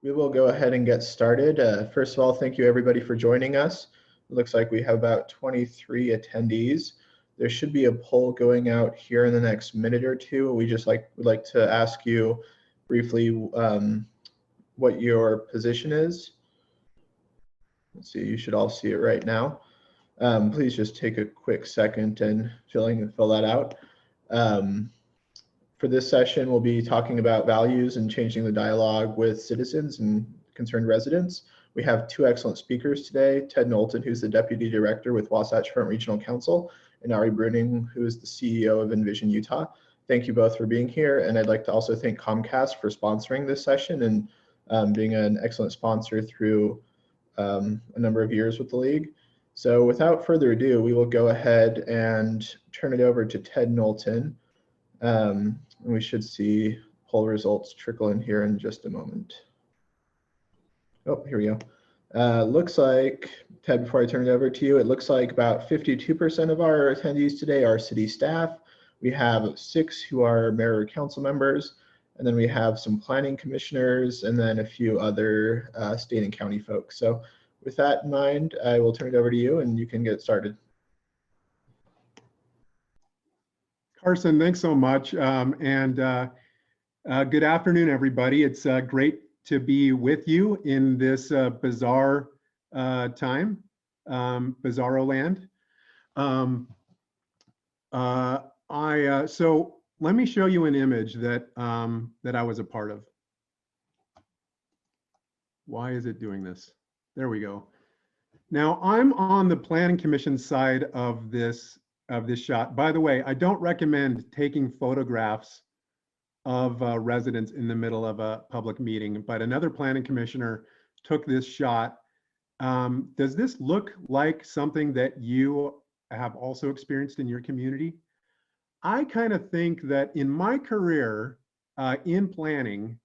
We will go ahead and get started. First of all, thank you everybody for joining us. It looks like we have about 23 attendees. There should be a poll going out here in the next minute or two. Would like to ask you briefly what your position is. Let's see, you should all see it right now. Please just take a quick second and fill that out. For this session, we'll be talking about values and changing the dialogue with citizens and concerned residents. We have two excellent speakers today, Ted Knowlton, who's the Deputy Director with Wasatch Front Regional Council, and Ari Bruning, who is the CEO of Envision Utah. Thank you both for being here, and I'd like to also thank Comcast for sponsoring this session and being an excellent sponsor through a number of years with the League. So without further ado, we will go ahead and turn it over to Ted Knowlton. We should see poll results trickle in here in just a moment. Oh, here we go. Looks like, Ted, before I turn it over to you, it looks like about 52% of our attendees today are city staff. We have 6 who are mayor or council members, and then we have some planning commissioners, and then a few other state and county folks. So with that in mind, I will turn it over to you and you can get started. Carson, thanks so much. Good afternoon, everybody. It's great to be with you in this bizarre time, bizarro land. So let me show you an image that I was a part of. Why is it doing this? There we go. Now I'm on the Planning Commission side of this shot. By the way, I don't recommend taking photographs of residents in the middle of a public meeting, but another planning commissioner took this shot. Does this look like something that you have also experienced in your community? I kind of think that in my career in planning,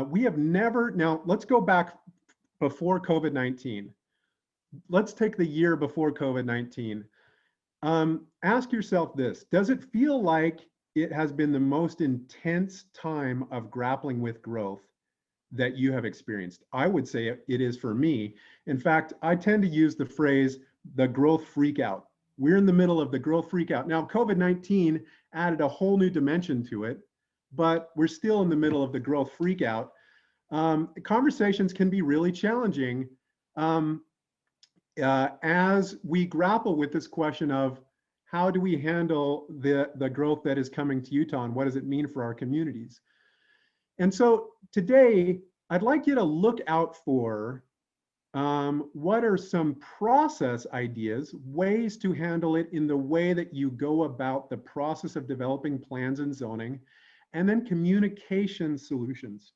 we have never, now let's go back before COVID-19. Let's take the year before COVID-19. Ask yourself this, does it feel like it has been the most intense time of grappling with growth that you have experienced? I would say it is for me. In fact, I tend to use the phrase, the growth freak out. We're in the middle of the growth freak out. Now, COVID-19 added a whole new dimension to it, but we're still in the middle of the growth freak out. Conversations can be really challenging as we grapple with this question of how do we handle the growth that is coming to Utah and what does it mean for our communities? And so today, I'd like you to look out for what are some process ideas, ways to handle it in the way that you go about the process of developing plans and zoning, and then communication solutions.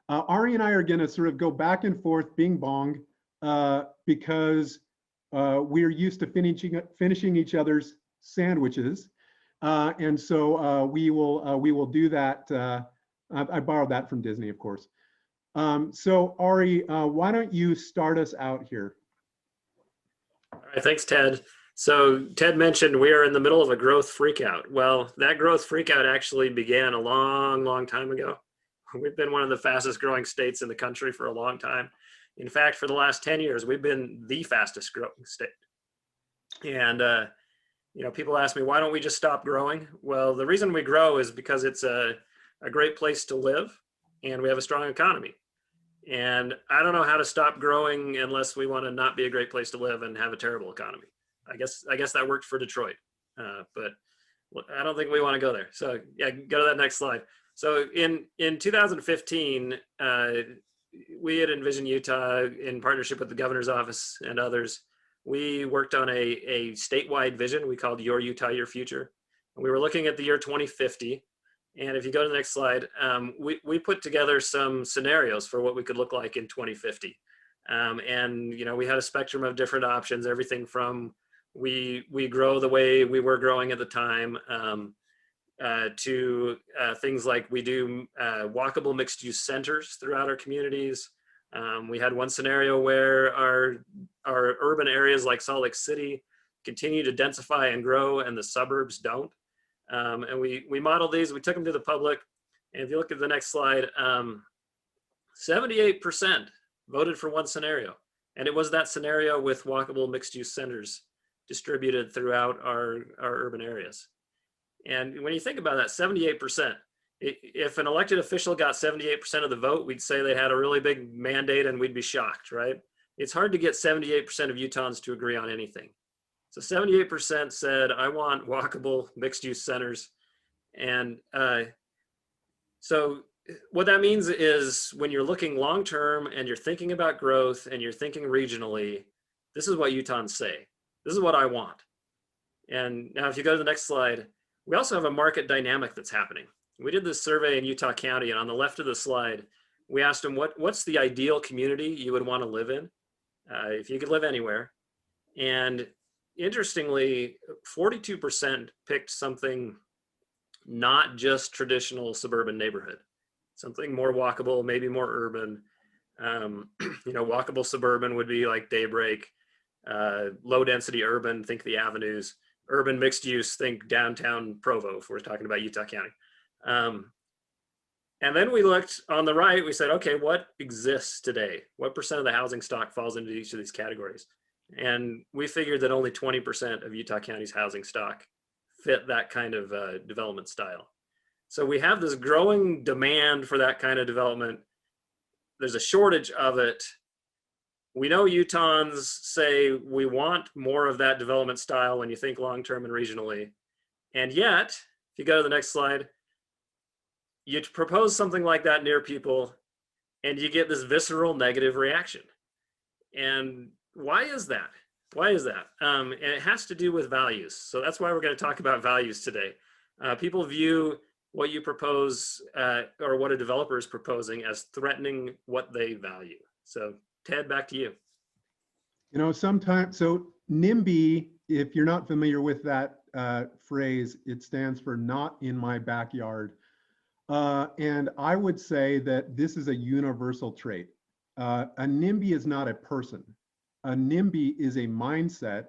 Ari and I are gonna sort of go back and forth, bing bong, because we're used to finishing each other's sandwiches, and so we will do that. I borrowed that from Disney, of course. So Ari, why don't you start us out here? All right, thanks, Ted. So Ted mentioned we are in the middle of a growth freakout. Well, that growth freakout actually began a long time ago. We've been one of the fastest growing states in the country for a long time. In fact, for the last 10 years, we've been the fastest growing state. And, you know, people ask me, why don't we just stop growing? Well, the reason we grow is because it's a great place to live and we have a strong economy. And I don't know how to stop growing unless we want to not be a great place to live and have a terrible economy. I guess that worked for Detroit, but I don't think we want to go there. So yeah, go to that next slide. So in 2015, we at Envision Utah, in partnership with the governor's office and others, we worked on a statewide vision we called Your Utah, Your Future. And we were looking at the year 2050. And if you go to the next slide, we put together some scenarios for what we could look like in 2050. And you know, we had a spectrum of different options, everything from we grow the way we were growing at the time, to things like we do walkable mixed use centers throughout our communities. We had one scenario where our urban areas like Salt Lake City continue to densify and grow and the suburbs don't. And we modeled these, we took them to the public. And if you look at the next slide, 78% voted for one scenario. And it was that scenario with walkable mixed-use centers distributed throughout our urban areas. And when you think about that, 78%, if an elected official got 78% of the vote, we'd say they had a really big mandate and we'd be shocked, right? It's hard to get 78% of Utahns to agree on anything. So 78% said, I want walkable mixed-use centers. And so what that means is when you're looking long-term and you're thinking about growth and you're thinking regionally, this is what Utahns say. This is what I want. And now if you go to the next slide, we also have a market dynamic that's happening. We did this survey in Utah County, and on the left of the slide, we asked them what's the ideal community you would want to live in if you could live anywhere. And interestingly, 42% picked something not just traditional suburban neighborhood, something more walkable, maybe more urban. You know, walkable suburban would be like Daybreak, low density urban, think the avenues, urban mixed use, think downtown Provo, if we're talking about Utah County. And then we looked on the right, we said, okay, what exists today? What percent of the housing stock falls into each of these categories? And we figured that only 20% of Utah County's housing stock fit that kind of development style. So we have this growing demand for that kind of development. There's a shortage of it. We know Utahns say we want more of that development style when you think long-term and regionally. And yet, if you go to the next slide, you propose something like that near people and you get this visceral negative reaction. And why is that? Why is that? And it has to do with values. So that's why we're going to talk about values today. People view what you propose or what a developer is proposing as threatening what they value. So Ted, back to you. You know, sometimes, so NIMBY, if you're not familiar with that phrase, it stands for not in my backyard. And I would say that this is a universal trait. A NIMBY is not a person. A NIMBY is a mindset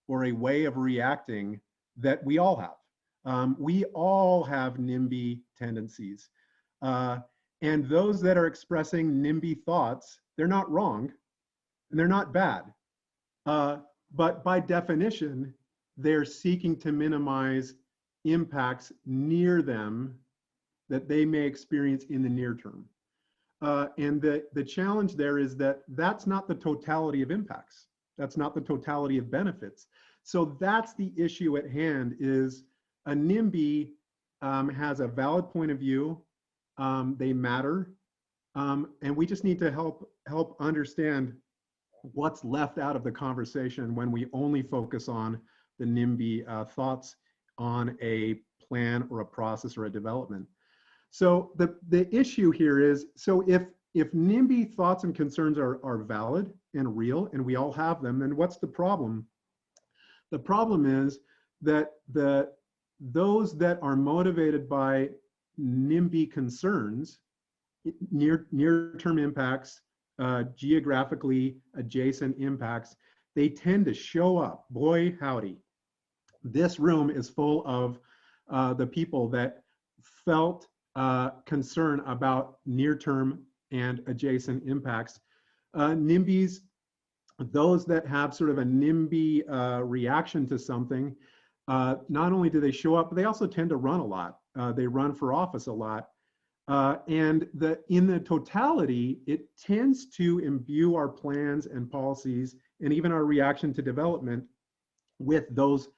or a way of reacting that we all have. We all have NIMBY tendencies. And those that are expressing NIMBY thoughts, they're not wrong and they're not bad. But by definition, they're seeking to minimize impacts near them that they may experience in the near term. And the challenge there is that that's not the totality of impacts. That's not the totality of benefits. So that's the issue at hand is a NIMBY has a valid point of view. They matter. And we just need to help understand what's left out of the conversation when we only focus on the NIMBY thoughts on a plan or a process or a development. So the issue here is, so if NIMBY thoughts and concerns are valid and real, and we all have them, then what's the problem? The problem is that those that are motivated by NIMBY concerns, near-term impacts, geographically adjacent impacts, they tend to show up. Boy, howdy. This room is full of the people that felt concern about near-term and adjacent impacts. NIMBYs, those that have sort of a NIMBY reaction to something, not only do they show up, but they also tend to run a lot. They run for office a lot. And in the totality, it tends to imbue our plans and policies and even our reaction to development with those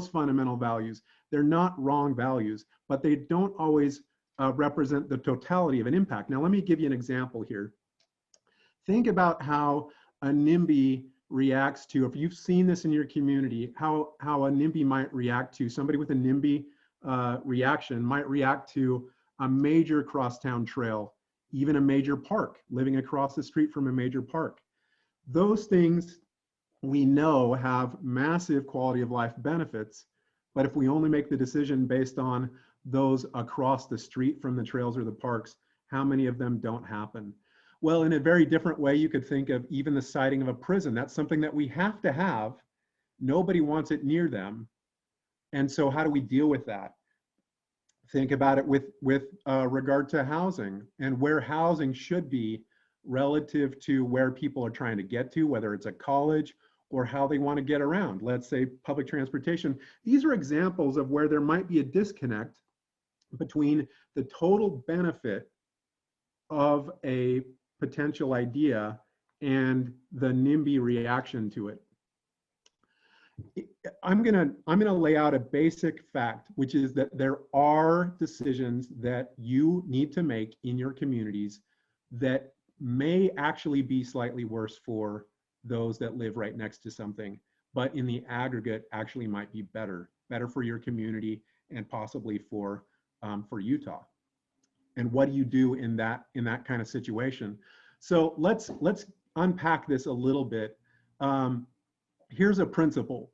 fundamental values. They're not wrong values, but they don't always represent the totality of an impact. Now, let me give you an example here. Think about how a NIMBY reacts to, if you've seen this in your community, how a NIMBY might react to, somebody with a NIMBY reaction might react to a major crosstown trail, even a major park, living across the street from a major park. Those things we know have massive quality of life benefits, but if we only make the decision based on those across the street from the trails or the parks, how many of them don't happen? Well, in a very different way, you could think of even the siting of a prison. That's something that we have to have. Nobody wants it near them. And so how do we deal with that? Think about it with regard to housing and where housing should be relative to where people are trying to get to, whether it's a college or how they want to get around. Let's say public transportation. These are examples of where there might be a disconnect between the total benefit of a potential idea and the NIMBY reaction to it. I'm gonna lay out a basic fact, which is that there are decisions that you need to make in your communities that may actually be slightly worse for those that live right next to something, but in the aggregate actually might be better for your community and possibly for Utah. And what do you do in that kind of situation? So let's unpack this a little bit. Here's a principle.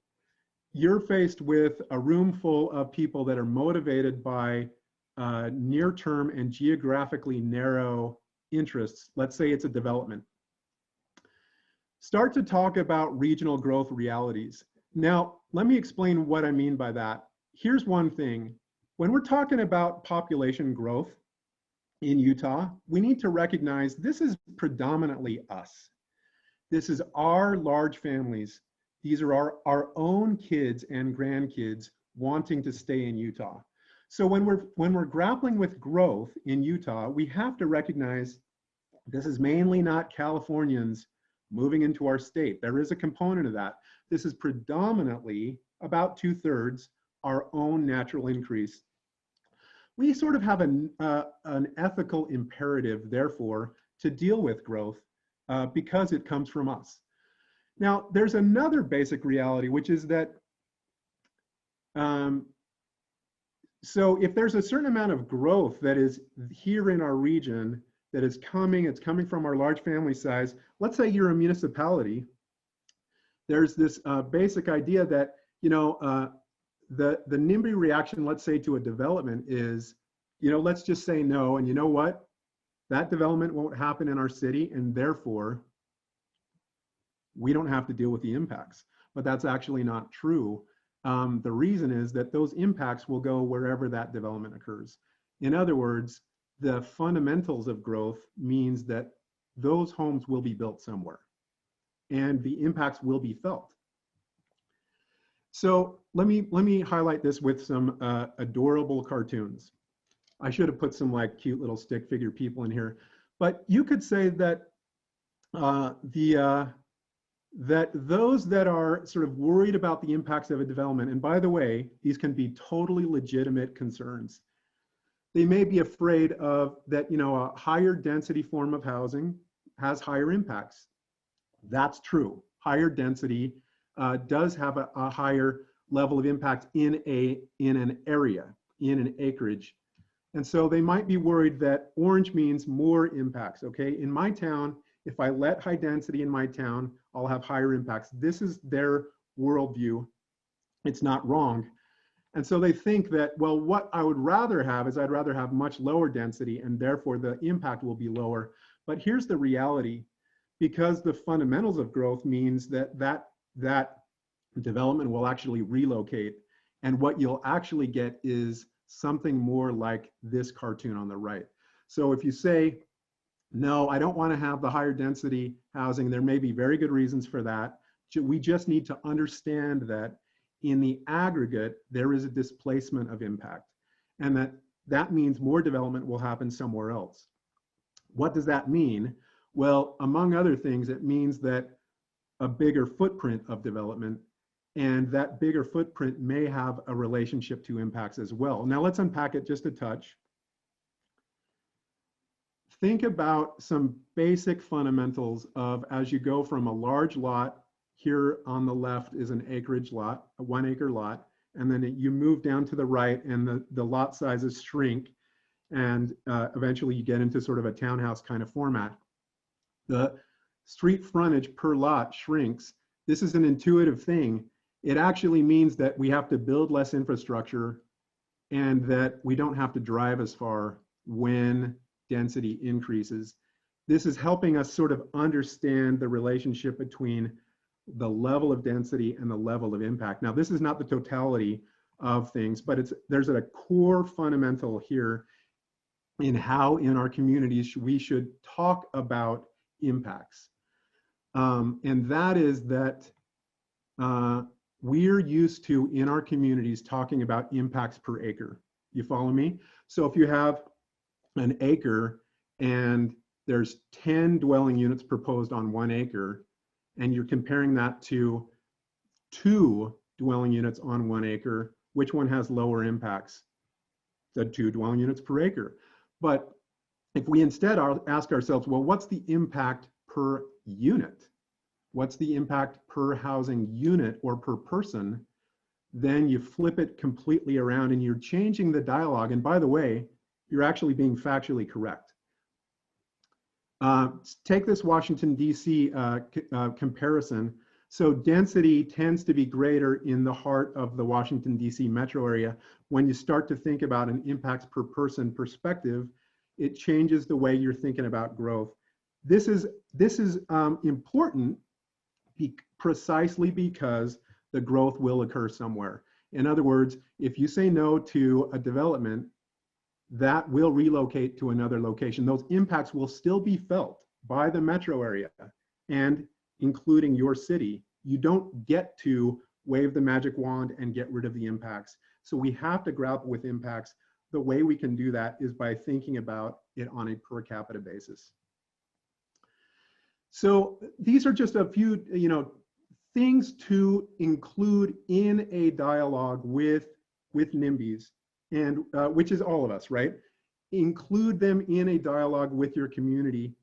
You're faced with a room full of people that are motivated by near-term and geographically narrow interests. Let's say it's a development. Start to talk about regional growth realities. Now, let me explain what I mean by that. Here's one thing. When we're talking about population growth in Utah, we need to recognize this is predominantly us. This is our large families. These are our own kids and grandkids wanting to stay in Utah. So when we're grappling with growth in Utah, we have to recognize this is mainly not Californians moving into our state. There is a component of that. This is predominantly about 2/3 our own natural increase. We sort of have an ethical imperative, therefore, to deal with growth because it comes from us. Now, there's another basic reality, which is that, so if there's a certain amount of growth that is here in our region that is coming, it's coming from our large family size, let's say you're a municipality, there's this basic idea that, you know, the NIMBY reaction, let's say to a development is, you know, let's just say no, and you know what? That development won't happen in our city, and therefore, we don't have to deal with the impacts. But that's actually not true. The reason is that those impacts will go wherever that development occurs. In other words, the fundamentals of growth means that those homes will be built somewhere and the impacts will be felt. So let me highlight this with some adorable cartoons. I should have put some like cute little stick figure people in here, but you could say that that those that are sort of worried about the impacts of a development, and by the way, these can be totally legitimate concerns. They may be afraid of that, you know, a higher density form of housing has higher impacts. That's true. Higher density does have a higher level of impact in an area, in an acreage. And so they might be worried that orange means more impacts, okay? In my town, if I let high density in my town, I'll have higher impacts. This is their worldview. It's not wrong. And so they think that, well, what I would rather have is I'd rather have much lower density and therefore the impact will be lower. But here's the reality. Because the fundamentals of growth means that development will actually relocate. And what you'll actually get is something more like this cartoon on the right. So if you say, no, I don't want to have the higher density housing, there may be very good reasons for that. We just need to understand that in the aggregate, there is a displacement of impact, and that means more development will happen somewhere else. What does that mean? Well, among other things, it means that a bigger footprint of development, and that bigger footprint may have a relationship to impacts as well. Now let's unpack it just a touch. Think about some basic fundamentals of as you go from a large lot, here on the left is an acreage lot, a 1 acre lot, and then you move down to the right and the lot sizes shrink, and eventually you get into sort of a townhouse kind of format. The street frontage per lot shrinks. This is an intuitive thing. It actually means that we have to build less infrastructure and that we don't have to drive as far when density increases. This is helping us sort of understand the relationship between the level of density and the level of impact. Now, this is not the totality of things, but there's a core fundamental here in how in our communities we should talk about impacts. And that is that we're used to, in our communities, talking about impacts per acre. You follow me? So if you have an acre and there's 10 dwelling units proposed on 1 acre, and you're comparing that to 2 dwelling units on 1 acre, which one has lower impacts? The 2 dwelling units per acre. But if we instead ask ourselves, well, what's the impact per unit? What's the impact per housing unit or per person? Then you flip it completely around and you're changing the dialogue. And by the way, you're actually being factually correct. Take this Washington, D.C. Comparison. So density tends to be greater in the heart of the Washington, D.C. metro area. When you start to think about an impacts per person perspective, it changes the way you're thinking about growth. This is important precisely because the growth will occur somewhere. In other words, if you say no to a development, that will relocate to another location. Those impacts will still be felt by the metro area and including your city. You don't get to wave the magic wand and get rid of the impacts. So we have to grapple with impacts. The way we can do that is by thinking about it on a per capita basis. So these are just a few, things to include in a dialogue with NIMBYs, and which is all of us, right? Include them in a dialogue with your community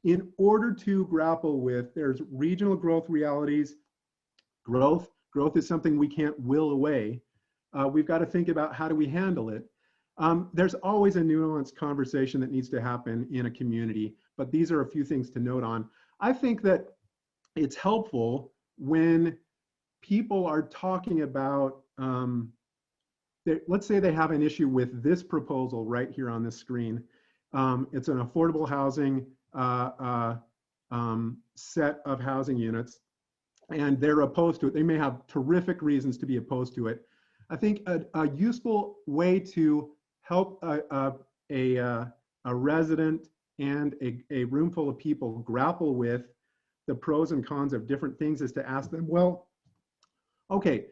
in order to grapple with, there's regional growth realities. Growth is something we can't will away. We've got to think about how do we handle it. There's always a nuanced conversation that needs to happen in a community, but these are a few things to note on. I think that it's helpful when people are talking about, let's say they have an issue with this proposal right here on this screen. It's an affordable housing set of housing units, and they're opposed to it. They may have terrific reasons to be opposed to it. I think a useful way to help a resident and a room full of people grapple with the pros and cons of different things is to ask them, well, okay,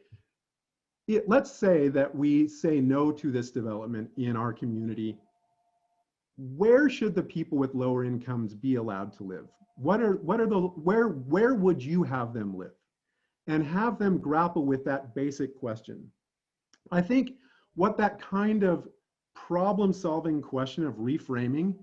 let's say that we say no to this development in our community. Where should the people with lower incomes be allowed to live? Where would you have them live? And have them grapple with that basic question. I think what that kind of problem-solving question of reframing,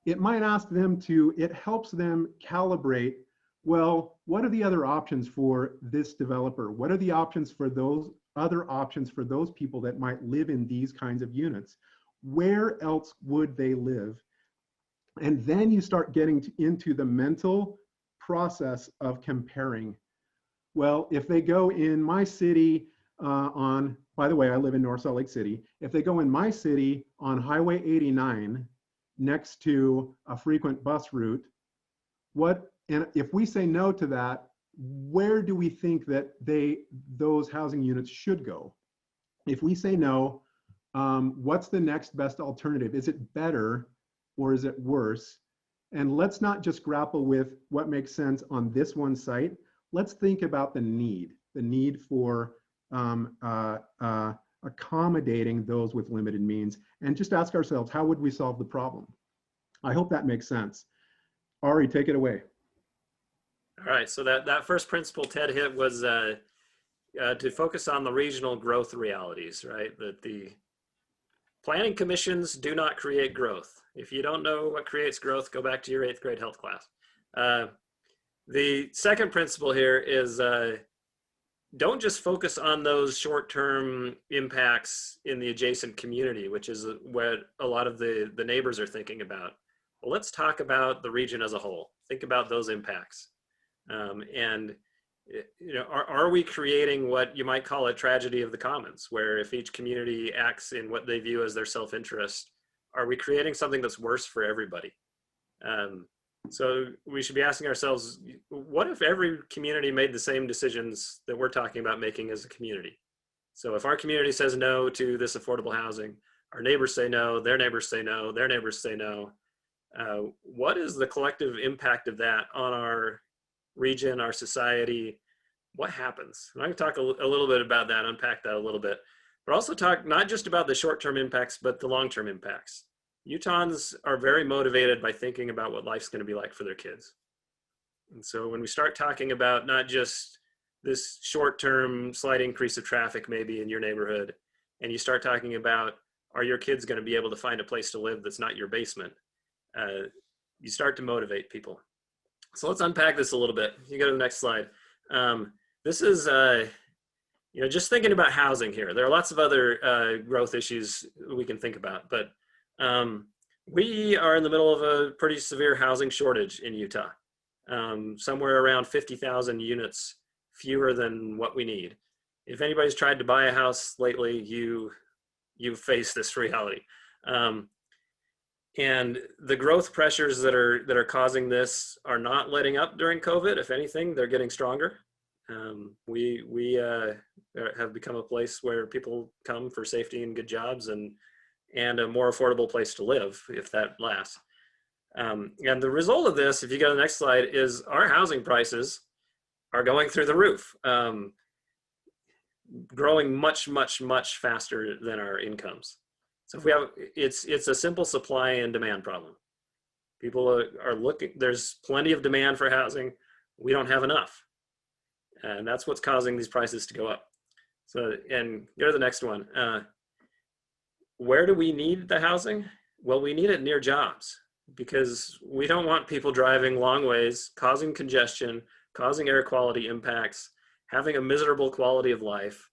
it might ask them to, it helps them calibrate, well, what are the other options for this developer? What are the options for those other options for those people that might live in these kinds of units? Where else would they live? And then you start getting into the mental process of comparing. Well, if they go in my city by the way, I live in North Salt Lake City. If they go in my city on Highway 89 next to a frequent bus route, and if we say no to that, where do we think that those housing units should go? If we say no, what's the next best alternative? Is it better or is it worse? And let's not just grapple with what makes sense on this one site. Let's think about the need for accommodating those with limited means, and just ask ourselves, how would we solve the problem? I hope that makes sense. Ari, take it away. All right, so that first principle Ted hit was to focus on the regional growth realities, right? That the planning commissions do not create growth. If you don't know what creates growth, go back to your 8th grade health class. The second principle here is don't just focus on those short-term impacts in the adjacent community, which is what a lot of the neighbors are thinking about. Well, let's talk about the region as a whole. Think about those impacts. And are we creating what you might call a tragedy of the commons, where if each community acts in what they view as their self-interest, are we creating something that's worse for everybody? So we should be asking ourselves, what if every community made the same decisions that we're talking about making as a community? So if our community says no to this affordable housing, our neighbors say no, their neighbors say no, their neighbors say no. What is the collective impact of that on our region, our society? What happens? And I can talk a little bit about that, unpack that a little bit, but also talk not just about the short-term impacts, but the long-term impacts. Utahns are very motivated by thinking about what life's going to be like for their kids. And so when we start talking about not just this short-term slight increase of traffic maybe in your neighborhood, and you start talking about, are your kids going to be able to find a place to live that's not your basement? You start to motivate people. So let's unpack this a little bit. You go to the next slide. This is, just thinking about housing here. There are lots of other growth issues we can think about, but we are in the middle of a pretty severe housing shortage in Utah. Somewhere around 50,000 units fewer than what we need. If anybody's tried to buy a house lately, you face this reality. And the growth pressures that are causing this are not letting up during COVID. If anything, they're getting stronger. We have become a place where people come for safety and good jobs and a more affordable place to live, if that lasts. And the result of this, if you go to the next slide, is our housing prices are going through the roof, growing much, much, much faster than our incomes. So if we have, it's a simple supply and demand problem. People are looking, there's plenty of demand for housing. We don't have enough. And that's what's causing these prices to go up. So, and go to the next one. Where do we need the housing? Well, we need it near jobs, because we don't want people driving long ways, causing congestion, causing air quality impacts, having a miserable quality of life.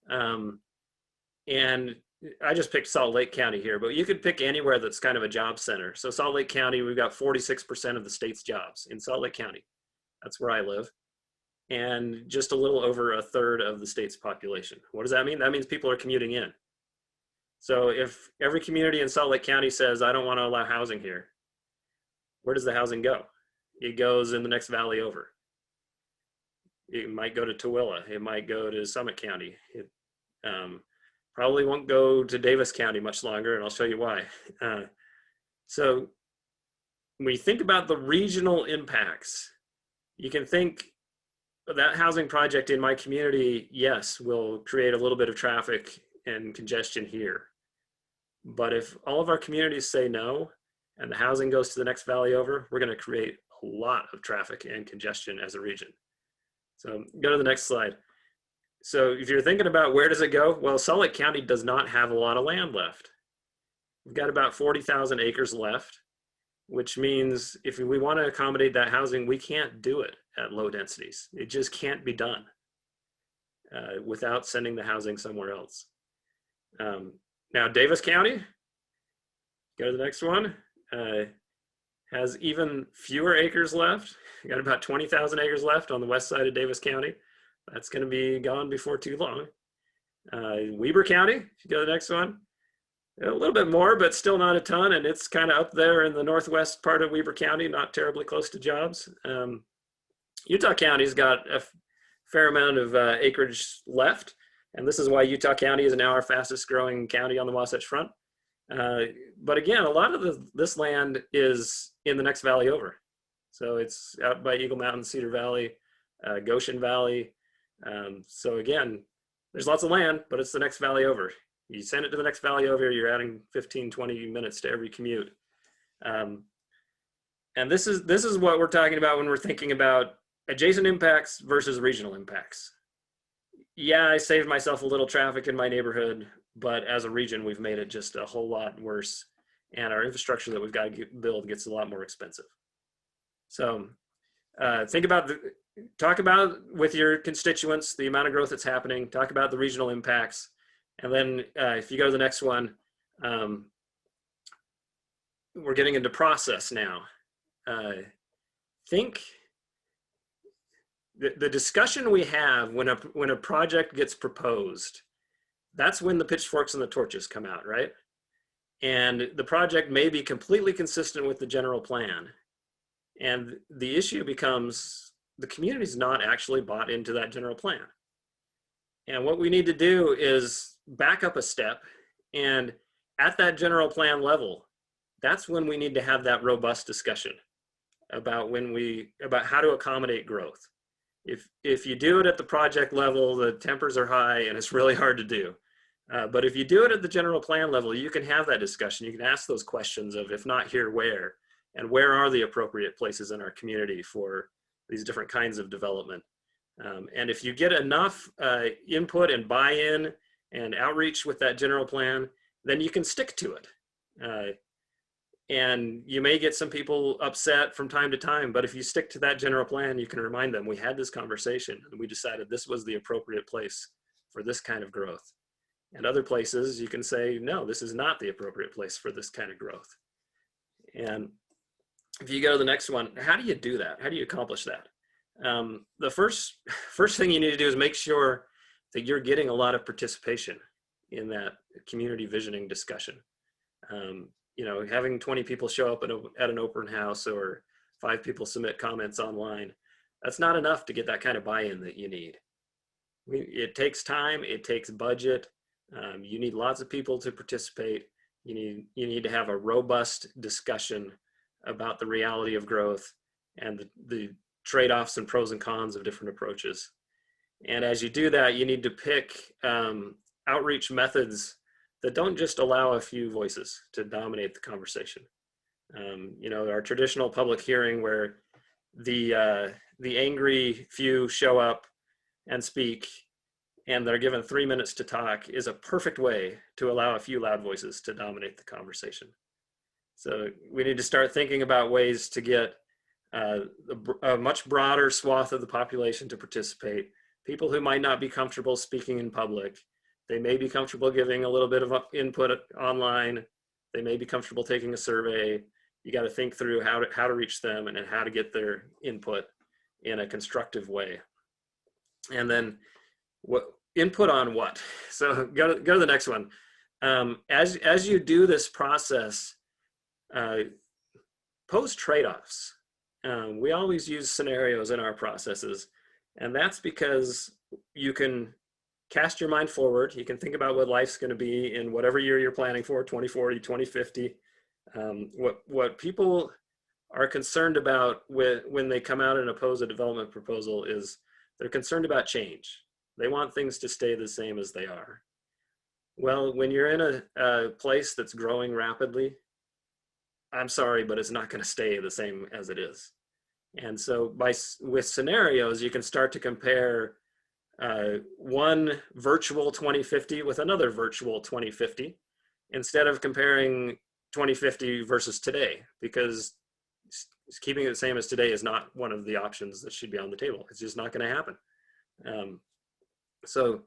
And I just picked Salt Lake County here, but you could pick anywhere that's kind of a job center. So Salt Lake County, we've got 46% of the state's jobs in Salt Lake County. That's where I live. And just a little over a third of the state's population. What does that mean? That means people are commuting in. So if every community in Salt Lake County says, I don't want to allow housing here, where does the housing go? It goes in the next valley over. It might go to Tooele. It might go to Summit County. It probably won't go to Davis County much longer, and I'll show you why. So when you think about the regional impacts, you can think that housing project in my community, yes, will create a little bit of traffic and congestion here. But if all of our communities say no, and the housing goes to the next valley over, we're going to create a lot of traffic and congestion as a region. So go to the next slide. So if you're thinking about where does it go? Well, Salt Lake County does not have a lot of land left. We've got about 40,000 acres left, which means if we want to accommodate that housing, we can't do it at low densities. It just can't be done without sending the housing somewhere else. Now, Davis County, go to the next one, has even fewer acres left. We got about 20,000 acres left on the west side of Davis County. That's going to be gone before too long. Weber County, if you go to the next one, a little bit more, but still not a ton. And it's kind of up there in the northwest part of Weber County, not terribly close to jobs. Utah County's got a fair amount of acreage left. And this is why Utah County is now our fastest growing county on the Wasatch Front. But again, a lot of this land is in the next valley over. So it's out by Eagle Mountain, Cedar Valley, Goshen Valley. So again, there's lots of land, but it's the next valley over. You send it to the next valley over, you're adding 15, 20 minutes to every commute. And this is what we're talking about when we're thinking about adjacent impacts versus regional impacts. Yeah, I saved myself a little traffic in my neighborhood, but as a region, we've made it just a whole lot worse. And our infrastructure that we've got to build gets a lot more expensive. So talk about with your constituents, the amount of growth that's happening, talk about the regional impacts. And then if you go to the next one, we're getting into process now. Think the discussion we have when a project gets proposed, that's when the pitchforks and the torches come out, right? And the project may be completely consistent with the general plan. And the issue becomes the community's not actually bought into that general plan. And what we need to do is back up a step, and at that general plan level, that's when we need to have that robust discussion about how to accommodate growth. If you do it at the project level, the tempers are high and it's really hard to do. But if you do it at the general plan level, you can have that discussion. You can ask those questions of, if not here, where? And where are the appropriate places in our community for these different kinds of development? And if you get enough input and buy-in and outreach with that general plan, then you can stick to it. And you may get some people upset from time to time, but if you stick to that general plan, you can remind them, we had this conversation and we decided this was the appropriate place for this kind of growth. And other places you can say, no, this is not the appropriate place for this kind of growth. And if you go to the next one, how do you do that? How do you accomplish that? The first thing you need to do is make sure that you're getting a lot of participation in that community visioning discussion. You know, having 20 people show up at an open house or 5 people submit comments online, that's not enough to get that kind of buy-in that you need. It takes time, it takes budget. You need lots of people to participate. You need to have a robust discussion about the reality of growth and the trade-offs and pros and cons of different approaches. And as you do that, you need to pick outreach methods that don't just allow a few voices to dominate the conversation. You know, our traditional public hearing where the angry few show up and speak and they're given 3 minutes to talk is a perfect way to allow a few loud voices to dominate the conversation. So we need to start thinking about ways to get a much broader swath of the population to participate. People who might not be comfortable speaking in public, they may be comfortable giving a little bit of input online. They may be comfortable taking a survey. You got to think through how to reach them and how to get their input in a constructive way. And then what input on what? So go to the next one. As you do this process, pose trade-offs. We always use scenarios in our processes, and that's because you can cast your mind forward. You can think about what life's going to be in whatever year you're planning for, 2040, 2050. What people are concerned about when they come out and oppose a development proposal is they're concerned about change. They want things to stay the same as they are. Well, when you're in a place that's growing rapidly, I'm sorry, but it's not going to stay the same as it is. And so with scenarios, you can start to compare one virtual 2050 with another virtual 2050 instead of comparing 2050 versus today, because keeping it the same as today is not one of the options that should be on the table. It's just not going to happen. So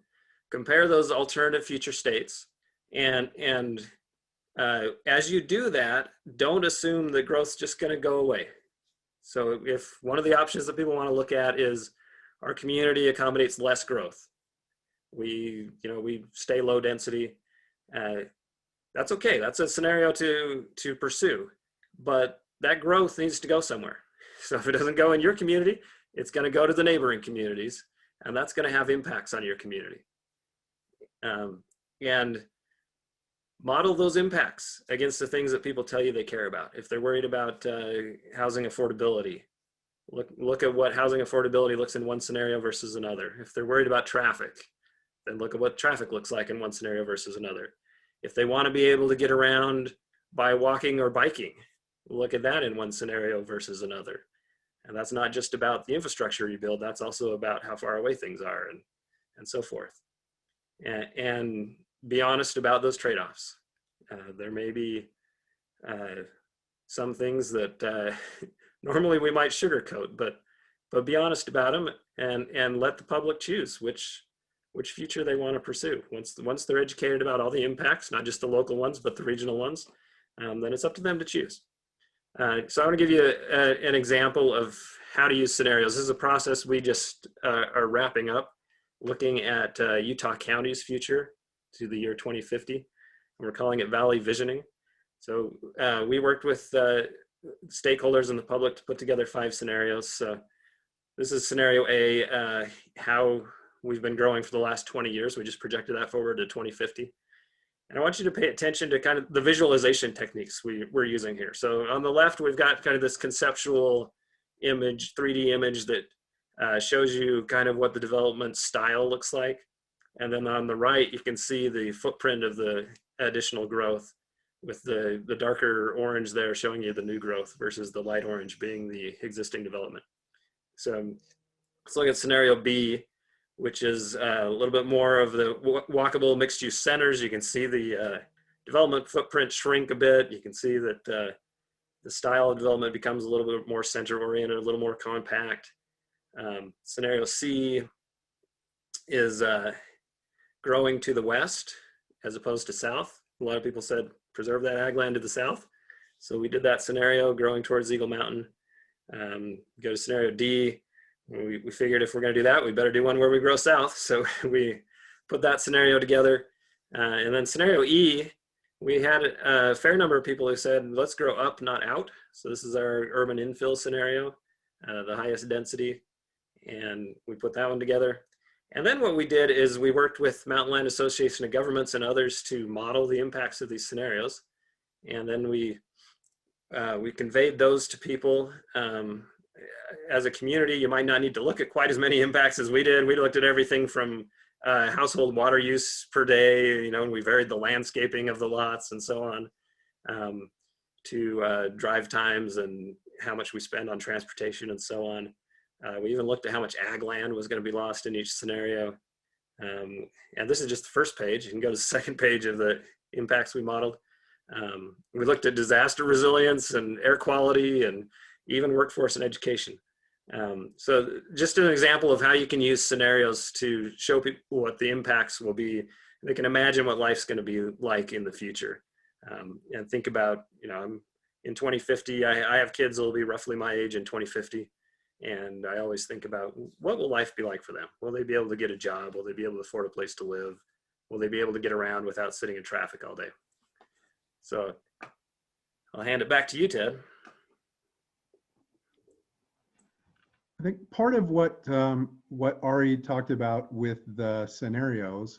compare those alternative future states, and as you do that, don't assume that growth's just going to go away. So if one of the options that people want to look at is our community accommodates less growth, we stay low density, that's okay. That's a scenario to pursue, but that growth needs to go somewhere. So if it doesn't go in your community, it's going to go to the neighboring communities, and that's going to have impacts on your community. And model those impacts against the things that people tell you they care about. If they're worried about housing affordability, look at what housing affordability looks in one scenario versus another. If they're worried about traffic, then look at what traffic looks like in one scenario versus another. If they want to be able to get around by walking or biking, look at that in one scenario versus another. And that's not just about the infrastructure you build, that's also about how far away things are and so forth. And be honest about those trade-offs. There may be some things that normally we might sugarcoat, but be honest about them and let the public choose which future they want to pursue. Once they're educated about all the impacts, not just the local ones, but the regional ones, then it's up to them to choose. So I want to give you an example of how to use scenarios. This is a process we just are wrapping up, looking at Utah County's future to the year 2050. And we're calling it Valley Visioning. So we worked with stakeholders and the public to put together 5 scenarios. So this is scenario A, how we've been growing for the last 20 years. We just projected that forward to 2050. And I want you to pay attention to kind of the visualization techniques we're using here. So on the left, we've got kind of this conceptual image, 3D image that shows you kind of what the development style looks like. And then on the right, you can see the footprint of the additional growth, with the darker orange there showing you the new growth versus the light orange being the existing development. So let's look at scenario B, which is a little bit more of the walkable mixed use centers. You can see the development footprint shrink a bit. You can see that the style of development becomes a little bit more center oriented, a little more compact. Scenario C is growing to the west as opposed to south. A lot of people said preserve that ag land to the south. So we did that scenario, growing towards Eagle Mountain. Go to scenario D. We figured if we're going to do that, we better do one where we grow south. So we put that scenario together. And then scenario E, we had a fair number of people who said, let's grow up, not out. So this is our urban infill scenario, the highest density. And we put that one together. And then what we did is we worked with Mountain Land Association of Governments and others to model the impacts of these scenarios. And then we conveyed those to people. As a community, you might not need to look at quite as many impacts as we did. We looked at everything from household water use per day, and we varied the landscaping of the lots and so on, to drive times and how much we spend on transportation and so on. We even looked at how much ag land was going to be lost in each scenario. And this is just the first page. You can go to the second page of the impacts we modeled. We looked at disaster resilience and air quality and even workforce and education. So just an example of how you can use scenarios to show people what the impacts will be. They can imagine what life's going to be like in the future. And think about, in 2050, I have kids that will be roughly my age in 2050. And I always think about, what will life be like for them? Will they be able to get a job? Will they be able to afford a place to live? Will they be able to get around without sitting in traffic all day? So I'll hand it back to you, Ted. I think part of what Ari talked about with the scenarios,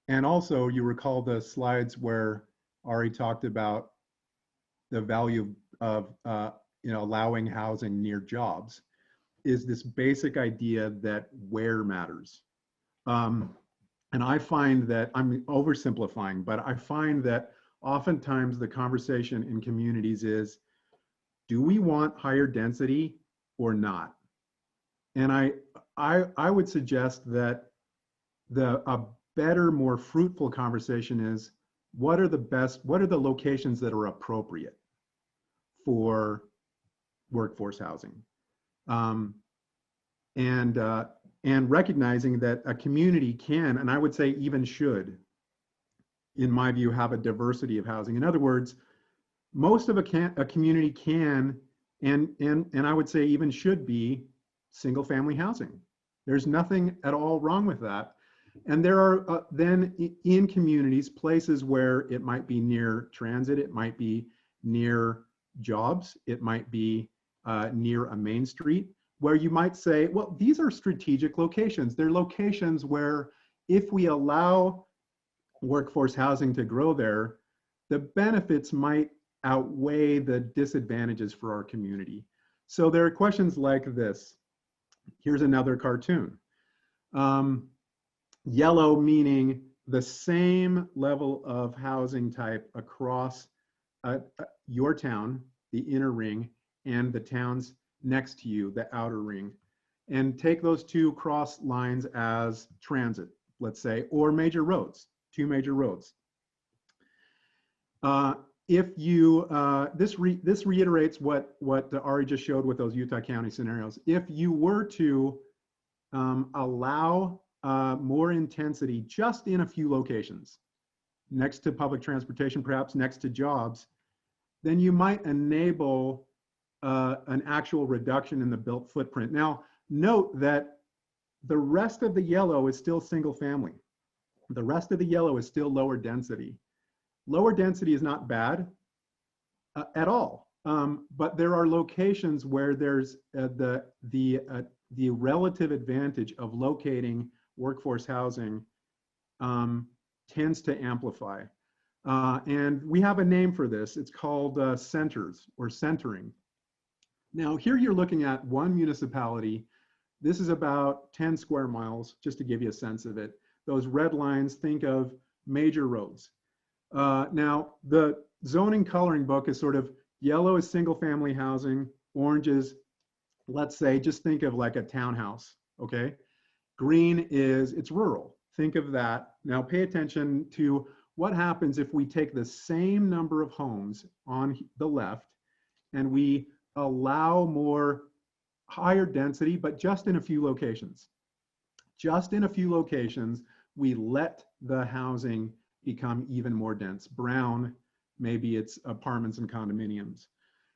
and also you recall the slides where Ari talked about the value of allowing housing near jobs, is this basic idea that where matters. And I find that, I'm oversimplifying, but I find that oftentimes the conversation in communities is, do we want higher density or not? And I would suggest that a better, more fruitful conversation is, what are the locations that are appropriate for workforce housing? And recognizing that a community can, and I would say even should, in my view, have a diversity of housing. In other words, most of a community can, and I would say even should be, single family housing. There's nothing at all wrong with that. And there are then in communities, places where it might be near transit, it might be near jobs, it might be near a main street, where you might say, well, these are strategic locations. They're locations where if we allow workforce housing to grow there, the benefits might outweigh the disadvantages for our community. So there are questions like this. Here's another cartoon. Yellow meaning the same level of housing type across your town, the inner ring, and the towns next to you, the outer ring. And take those two cross lines as transit, let's say, or major roads, two major roads. If you, this reiterates what Ari just showed with those Utah County scenarios. If you were to allow more intensity just in a few locations, next to public transportation, perhaps next to jobs, then you might enable an actual reduction in the built footprint. Now, note that the rest of the yellow is still single family. The rest of the yellow is still lower density. Lower density is not bad at all, but there are locations where there's the relative advantage of locating workforce housing tends to amplify. And we have a name for this. It's called centers or centering. Now, here you're looking at one municipality. This is about 10 square miles, just to give you a sense of it. Those red lines, think of major roads. Now, the zoning coloring book is sort of yellow is single family housing, orange is, let's say, just think of like a townhouse, okay? Green is, it's rural. Think of that. Now pay attention to what happens if we take the same number of homes on the left and we allow more higher density, but just in a few locations. Just in a few locations, we let the housing become even more dense. Brown, maybe it's apartments and condominiums.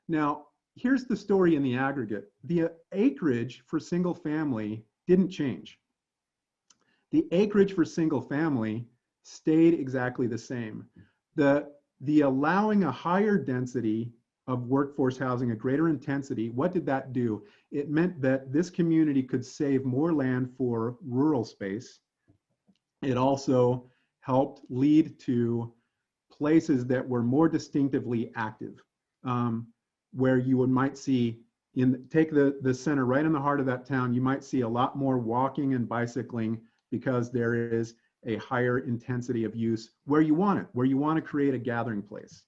Now, here's the story in the aggregate. The acreage for single family didn't change. The acreage for single family stayed exactly the same. The allowing a higher density of workforce housing, a greater intensity, what did that do? It meant that this community could save more land for rural space. It also helped lead to places that were more distinctively active, where you might see, take the center right in the heart of that town, you might see a lot more walking and bicycling because there is a higher intensity of use where you want it, where you want to create a gathering place.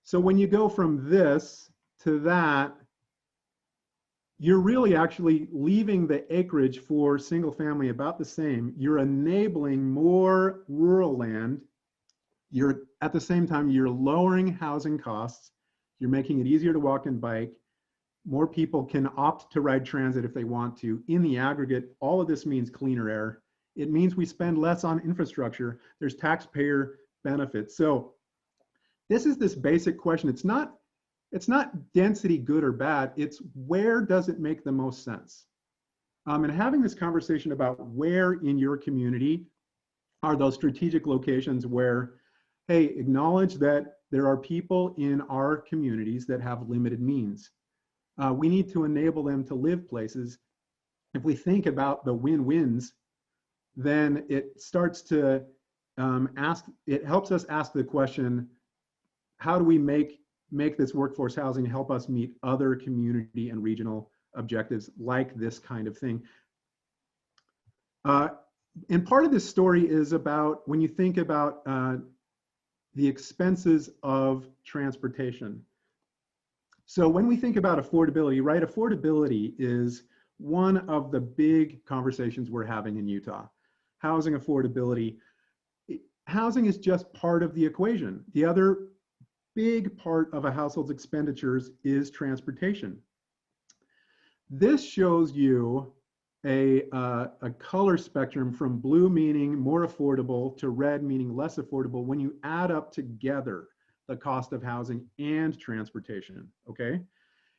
So when you go from this to that, you're really actually leaving the acreage for single family about the same. You're enabling more rural land. You're at the same time, you're lowering housing costs. You're making it easier to walk and bike. More people can opt to ride transit if they want to. In the aggregate, all of this means cleaner air. It means we spend less on infrastructure. There's taxpayer benefits. So this is this basic question. It's not density good or bad. It's where does it make the most sense? And having this conversation about where in your community are those strategic locations where, hey, acknowledge that there are people in our communities that have limited means. We need to enable them to live places. If we think about the win-wins, then it starts to it helps us ask the question, how do we make this workforce housing help us meet other community and regional objectives like this kind of thing? And part of this story is about when you think about the expenses of transportation. So when we think about affordability, right, affordability is one of the big conversations we're having in Utah. Housing affordability. Housing is just part of the equation. The other big part of a household's expenditures is transportation. This shows you a color spectrum from blue meaning more affordable to red meaning less affordable when you add up together the cost of housing and transportation, okay?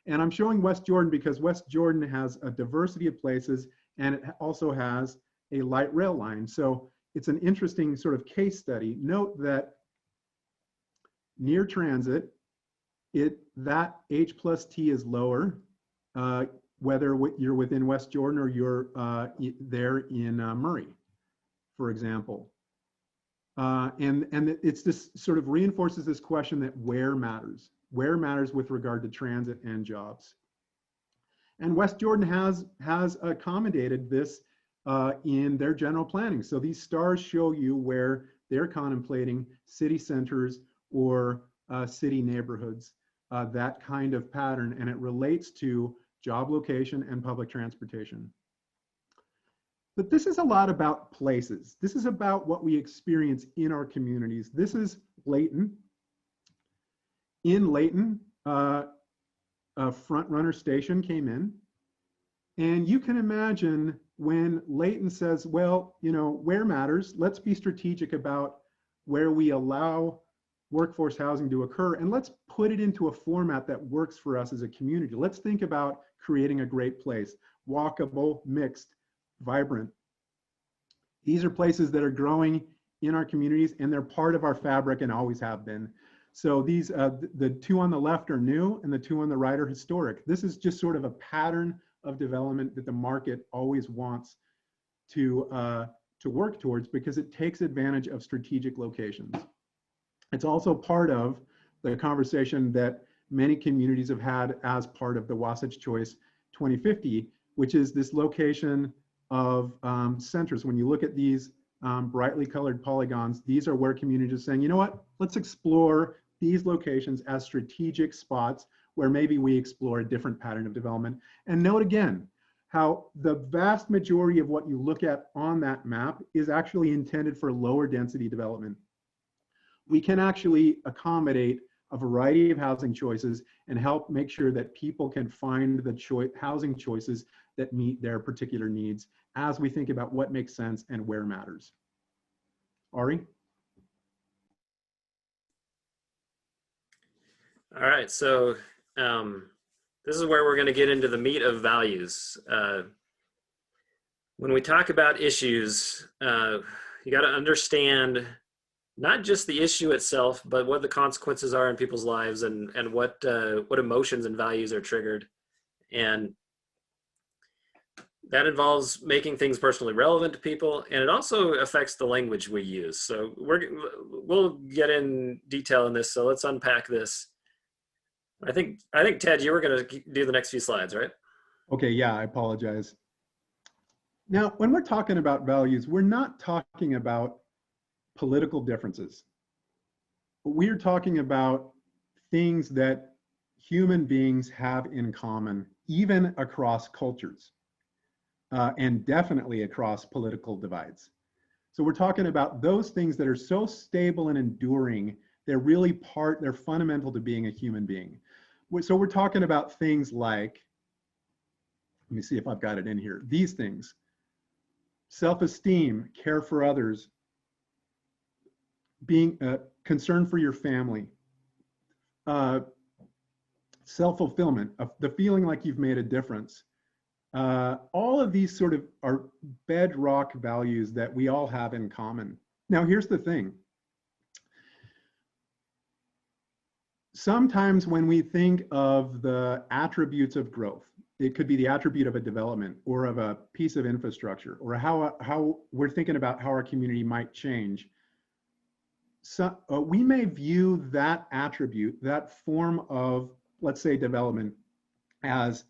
And I'm showing West Jordan because West Jordan has a diversity of places and it also has a light rail line. So it's an interesting sort of case study. Note that near transit, that H plus T is lower, whether you're within West Jordan or you're there in Murray, for example. And it's this sort of reinforces this question that where matters with regard to transit and jobs. And West Jordan has accommodated this in their general planning. So these stars show you where they're contemplating city centers or city neighborhoods, that kind of pattern, and it relates to job location and public transportation. But this is a lot about places. This is about what we experience in our communities. This is Layton. In Layton, a front runner station came in. And you can imagine when Layton says, well, you know, where matters, let's be strategic about where we allow workforce housing to occur, and let's put it into a format that works for us as a community. Let's think about creating a great place, walkable, mixed, vibrant. These are places that are growing in our communities and they're part of our fabric and always have been. So these, the two on the left are new and the two on the right are historic. This is just sort of a pattern of development that the market always wants to work towards, because it takes advantage of strategic locations. It's also part of the conversation that many communities have had as part of the Wasatch Choice 2050, which is this location of centers. When you look at these brightly colored polygons, these are where communities are saying, you know what, let's explore these locations as strategic spots where maybe we explore a different pattern of development. And note again, how the vast majority of what you look at on that map is actually intended for lower density development. We can actually accommodate a variety of housing choices and help make sure that people can find the housing choices that meet their particular needs as we think about what makes sense and where matters. Ari? All right, so this is where we're going to get into the meat of values. When we talk about issues, you got to understand not just the issue itself, but what the consequences are in people's lives, and what emotions and values are triggered. And that involves making things personally relevant to people, and it also affects the language we use. So we'll get in detail in this, so let's unpack this. I think Ted, you were going to do the next few slides, right? Okay, yeah, I apologize. Now, when we're talking about values, we're not talking about political differences. We're talking about things that human beings have in common, even across cultures, and definitely across political divides. So we're talking about those things that are so stable and enduring, they're fundamental to being a human being. So we're talking about things like, let me see if I've got it in here, these things: self-esteem, care for others, being concerned for your family, self-fulfillment, the feeling like you've made a difference. All of these sort of are bedrock values that we all have in common. Now, here's the thing. Sometimes when we think of the attributes of growth, it could be the attribute of a development or of a piece of infrastructure, or how we're thinking about how our community might change. So we may view that attribute, that form of, let's say, development, as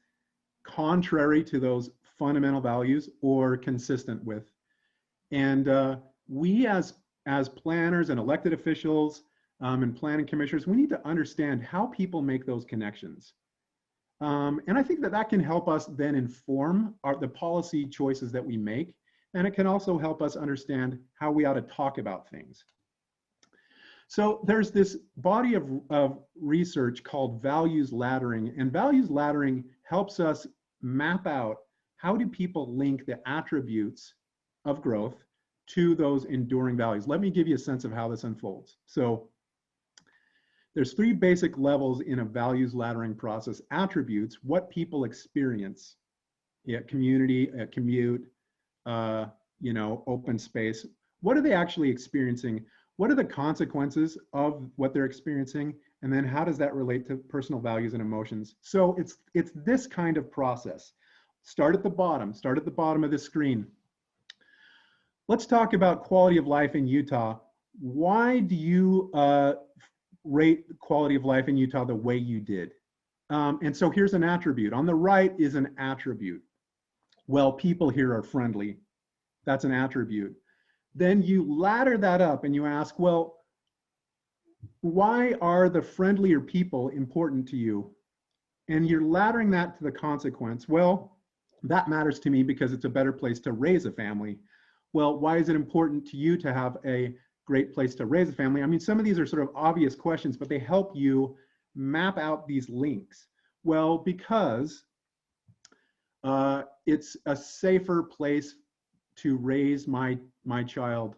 contrary to those fundamental values or consistent with. And we as planners and elected officials and planning commissioners, we need to understand how people make those connections. And I think that can help us then inform the policy choices that we make. And it can also help us understand how we ought to talk about things. So there's this body of research called values laddering, and values laddering helps us map out how do people link the attributes of growth to those enduring values. Let me give you a sense of how this unfolds. So there's three basic levels in a values laddering process: attributes, what people experience, community, commute, open space. What are they actually experiencing? What are the consequences of what they're experiencing? And then how does that relate to personal values and emotions? So it's this kind of process. Start at the bottom of the screen. Let's talk about quality of life in Utah. Why do you rate quality of life in Utah the way you did? And so here's an attribute. On the right is an attribute. Well, people here are friendly. That's an attribute. Then you ladder that up and you ask, well, why are the friendlier people important to you? And you're laddering that to the consequence. Well, that matters to me because it's a better place to raise a family. Well, why is it important to you to have a great place to raise a family? I mean, some of these are sort of obvious questions, but they help you map out these links. Well, because it's a safer place to raise my child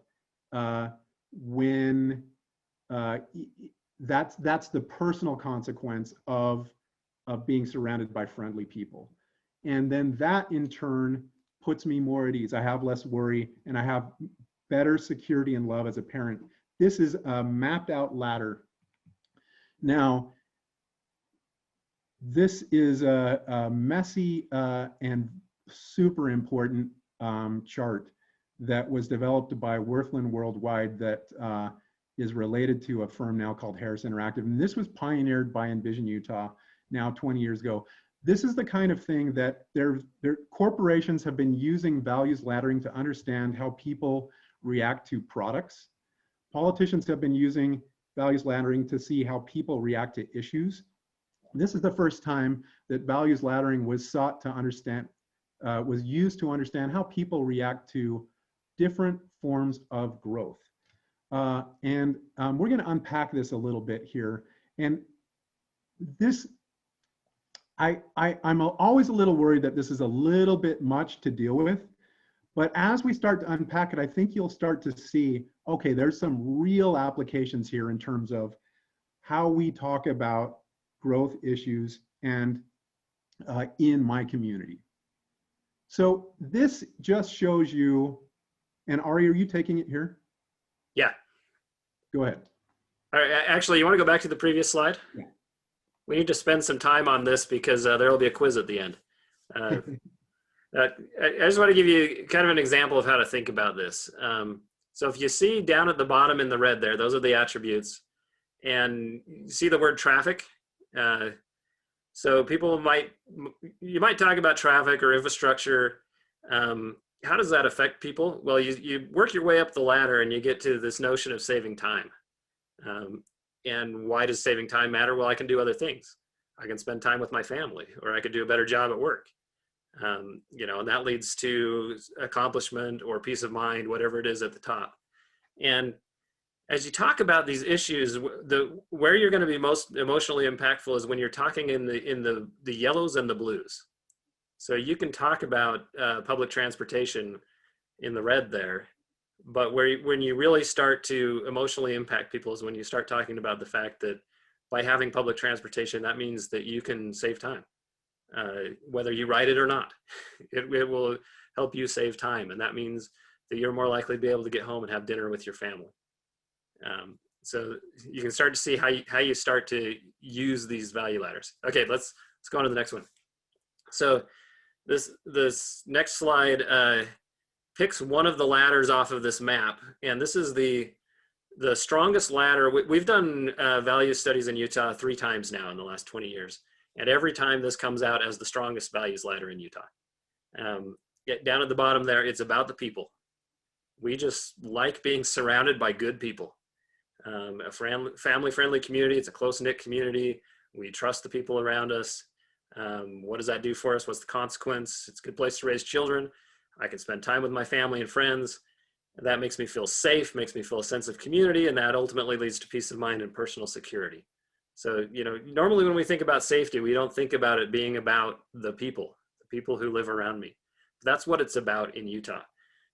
when that's the personal consequence of being surrounded by friendly people. And then that in turn puts me more at ease. I have less worry and I have better security and love as a parent. This is a mapped out ladder. Now, this is a messy and super important chart that was developed by Worthland Worldwide that is related to a firm now called Harris Interactive. And this was pioneered by Envision Utah now 20 years ago. This is the kind of thing that their corporations have been using values laddering to understand how people react to products. Politicians have been using values laddering to see how people react to issues. This is the first time that values laddering was sought to understand, was used to understand how people react to different forms of growth. We're going to unpack this a little bit here. And this, I'm always a little worried that this is a little bit much to deal with. But as we start to unpack it, I think you'll start to see, okay, there's some real applications here in terms of how we talk about growth issues and in my community. So this just shows you, and Ari, are you taking it here? Yeah. Go ahead. All right, actually, you want to go back to the previous slide? Yeah. We need to spend some time on this because there will be a quiz at the end. I just want to give you kind of an example of how to think about this. So if you see down at the bottom in the red there, those are the attributes. And you see the word traffic. So you might talk about traffic or infrastructure. How does that affect people? Well, you work your way up the ladder and you get to this notion of saving time. And why does saving time matter? Well, I can do other things. I can spend time with my family, or I could do a better job at work. And that leads to accomplishment or peace of mind, whatever it is at the top. And as you talk about these issues, where you're going to be most emotionally impactful is when you're talking in the yellows and the blues. So you can talk about public transportation in the red there, but when you really start to emotionally impact people is when you start talking about the fact that by having public transportation, that means that you can save time. Whether you ride it or not, it will help you save time. And that means that you're more likely to be able to get home and have dinner with your family. So you can start to see how you start to use these value ladders. Okay, let's go on to the next one. So this next slide picks one of the ladders off of this map. And this is the strongest ladder. We've done value studies in Utah 3 times now in the last 20 years. And every time this comes out as the strongest values ladder in Utah. Down at the bottom there, it's about the people. We just like being surrounded by good people. A family-friendly community, it's a close-knit community. We trust the people around us. What does that do for us? What's the consequence? It's a good place to raise children. I can spend time with my family and friends. That makes me feel safe, makes me feel a sense of community, and that ultimately leads to peace of mind and personal security. So, normally when we think about safety, we don't think about it being about the people who live around me. That's what it's about in Utah.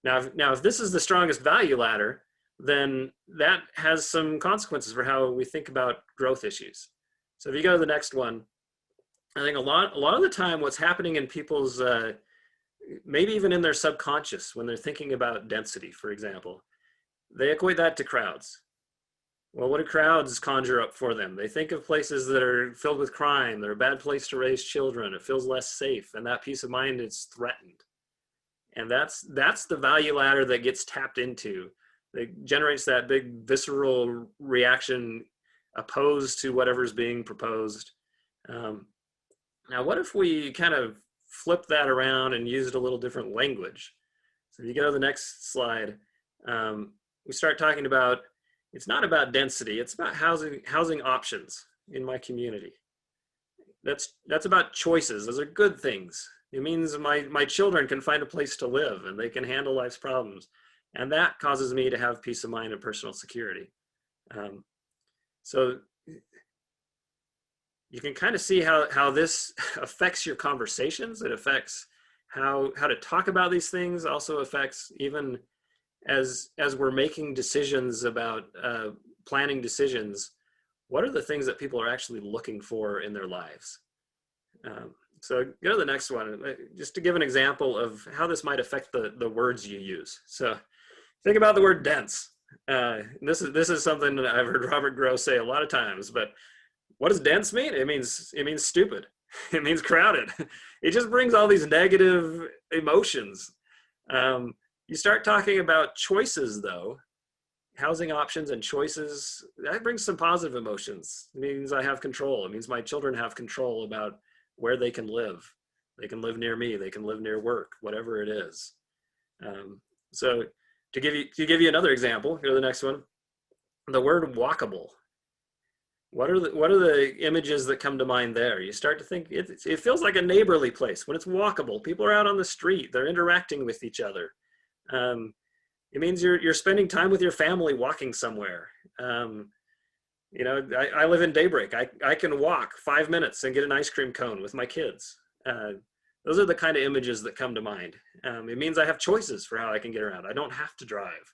Now, if this is the strongest value ladder, then that has some consequences for how we think about growth issues. So if you go to the next one, I think a lot of the time what's happening in people's, maybe even in their subconscious, when they're thinking about density, for example, they equate that to crowds. Well, what do crowds conjure up for them? They think of places that are filled with crime. They're a bad place to raise children. It feels less safe, and that peace of mind is threatened. And that's the value ladder that gets tapped into. That generates that big visceral reaction opposed to whatever's being proposed. Now, what if we kind of flip that around and used a little different language? So if you go to the next slide, we start talking about, it's not about density, it's about housing options in my community. That's about choices. Those are good things. It means my children can find a place to live and they can handle life's problems. And that causes me to have peace of mind and personal security. So you can kind of see how this affects your conversations. It affects how to talk about these things, also affects even as we're making decisions about planning decisions, what are the things that people are actually looking for in their lives? So go to the next one, just to give an example of how this might affect the words you use. So think about the word dense. This is something that I've heard Robert Gross say a lot of times, but what does dense mean? It means stupid. It means crowded. It just brings all these negative emotions. You start talking about choices, though, housing options and choices, that brings some positive emotions. It means I have control. It means my children have control about where they can live. They can live near me. They can live near work, whatever it is. So to give you another example, here's the next one. The word walkable. What are the images that come to mind there? You start to think it feels like a neighborly place when it's walkable. People are out on the street. They're interacting with each other. It means you're spending time with your family walking somewhere. You know, I live in Daybreak. I can walk 5 minutes and get an ice cream cone with my kids. Those are the kind of images that come to mind. It means I have choices for how I can get around. I don't have to drive.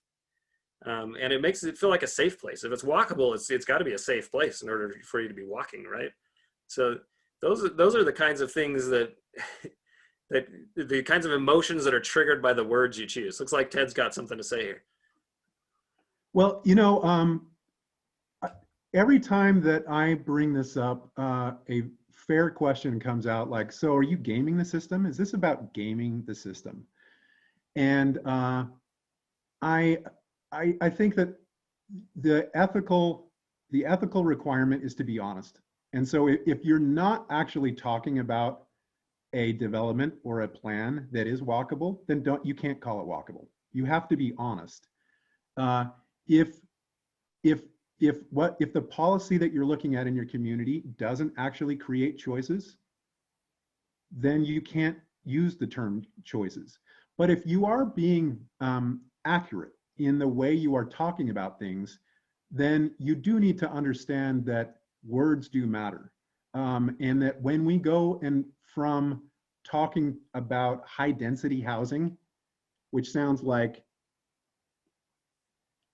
And it makes it feel like a safe place. If it's walkable, it's got to be a safe place in order for you to be walking, right? So those are the kinds of things that that the kinds of emotions that are triggered by the words you choose. Looks like Ted's got something to say here. Well, every time that I bring this up, a fair question comes out like, so are you gaming the system? Is this about gaming the system? And I think that the ethical requirement is to be honest. And so if you're not actually talking about a development or a plan that is walkable, then you can't call it walkable. You have to be honest. If the policy that you're looking at in your community doesn't actually create choices, then you can't use the term choices. But if you are being accurate in the way you are talking about things, then you do need to understand that words do matter. And that when we go and from talking about high density housing, which sounds like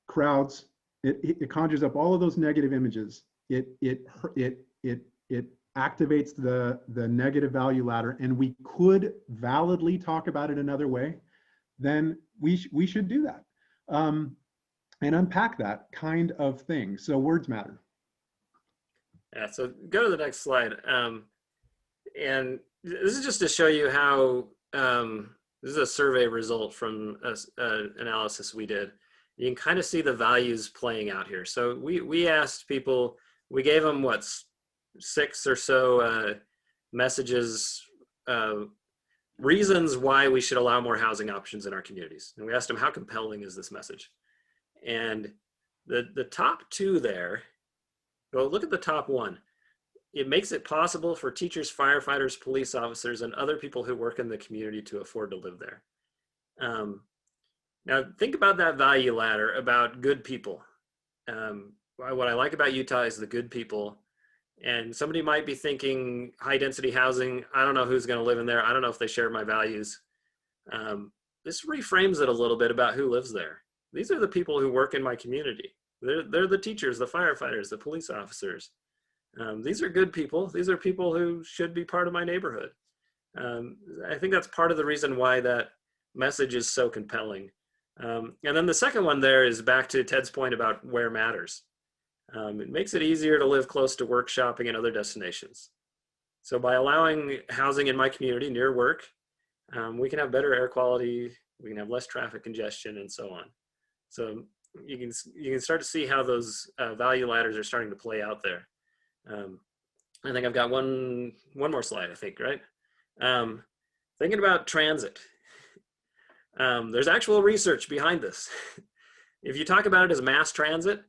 crowds, it conjures up all of those negative images. It activates the negative value ladder, and we could validly talk about it another way. Then we should do that and unpack that kind of thing. So words matter. Yeah. So go to the next slide. And this is just to show you how this is a survey result from an analysis we did. You can kind of see the values playing out here. So we asked people, we gave them what, 6 or so messages, reasons why we should allow more housing options in our communities. And we asked them, how compelling is this message? And the top 2 there, go look at the top 1. It makes it possible for teachers, firefighters, police officers, and other people who work in the community to afford to live there. Now think about that value ladder about good people. What I like about Utah is the good people. And somebody might be thinking high density housing, I don't know who's going to live in there. I don't know if they share my values. This reframes it a little bit about who lives there. These are the people who work in my community. They're the teachers, the firefighters, the police officers. These are good people. These are people who should be part of my neighborhood. I think that's part of the reason why that message is so compelling. And then the second one there is back to Ted's point about where matters. It makes it easier to live close to work, shopping, and other destinations. So by allowing housing in my community near work, we can have better air quality, we can have less traffic congestion, and so on. So you can start to see how those value ladders are starting to play out there. I think I've got one more slide, I think, right? Thinking about transit. There's actual research behind this. If you talk about it as mass transit,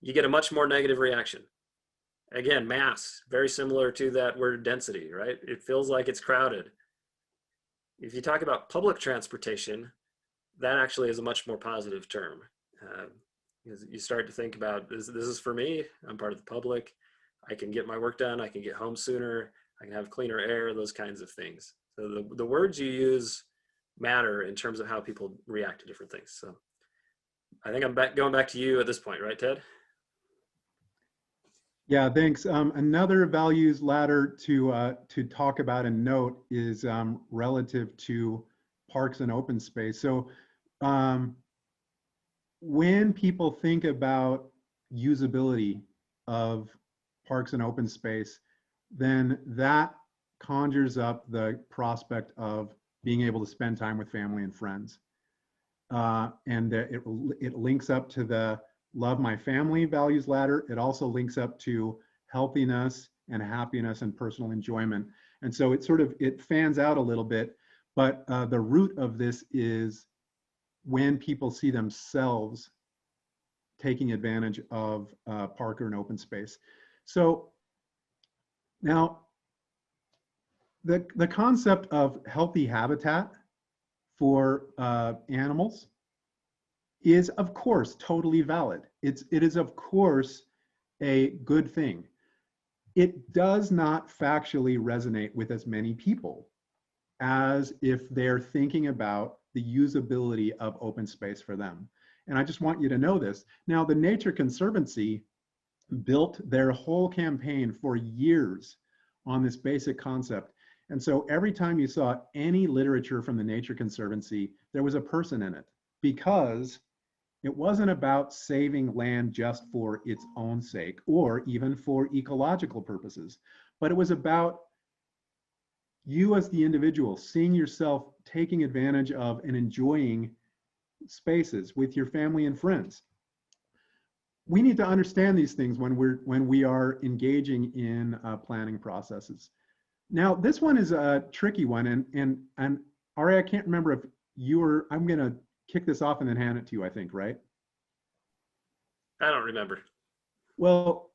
you get a much more negative reaction. Again, mass, very similar to that word density, right? It feels like it's crowded. If you talk about public transportation, that actually is a much more positive term. You start to think about, this is for me, I'm part of the public, I can get my work done, I can get home sooner, I can have cleaner air, those kinds of things. So the words you use matter in terms of how people react to different things. So I think I'm going back to you at this point, right, Ted? Yeah, thanks. Another values ladder to talk about and note is relative to parks and open space. So when people think about usability of parks and open space, then that conjures up the prospect of being able to spend time with family and friends. and it links up to the love my family values ladder. It also links up to healthiness and happiness and personal enjoyment. And so it fans out a little bit, but the root of this is when people see themselves taking advantage of park or an open space. So now the concept of healthy habitat for animals is of course totally valid. It is of course a good thing. It does not factually resonate with as many people as if they're thinking about the usability of open space for them. And I just want you to know this. Now, the Nature Conservancy built their whole campaign for years on this basic concept. And so every time you saw any literature from the Nature Conservancy, there was a person in it, because it wasn't about saving land just for its own sake or even for ecological purposes, but it was about you as the individual seeing yourself taking advantage of and enjoying spaces with your family and friends. We need to understand these things when we are engaging in planning processes. Now, this one is a tricky one, and Ari, I can't remember if you were. I'm going to kick this off and then hand it to you, I think, right? I don't remember. Well,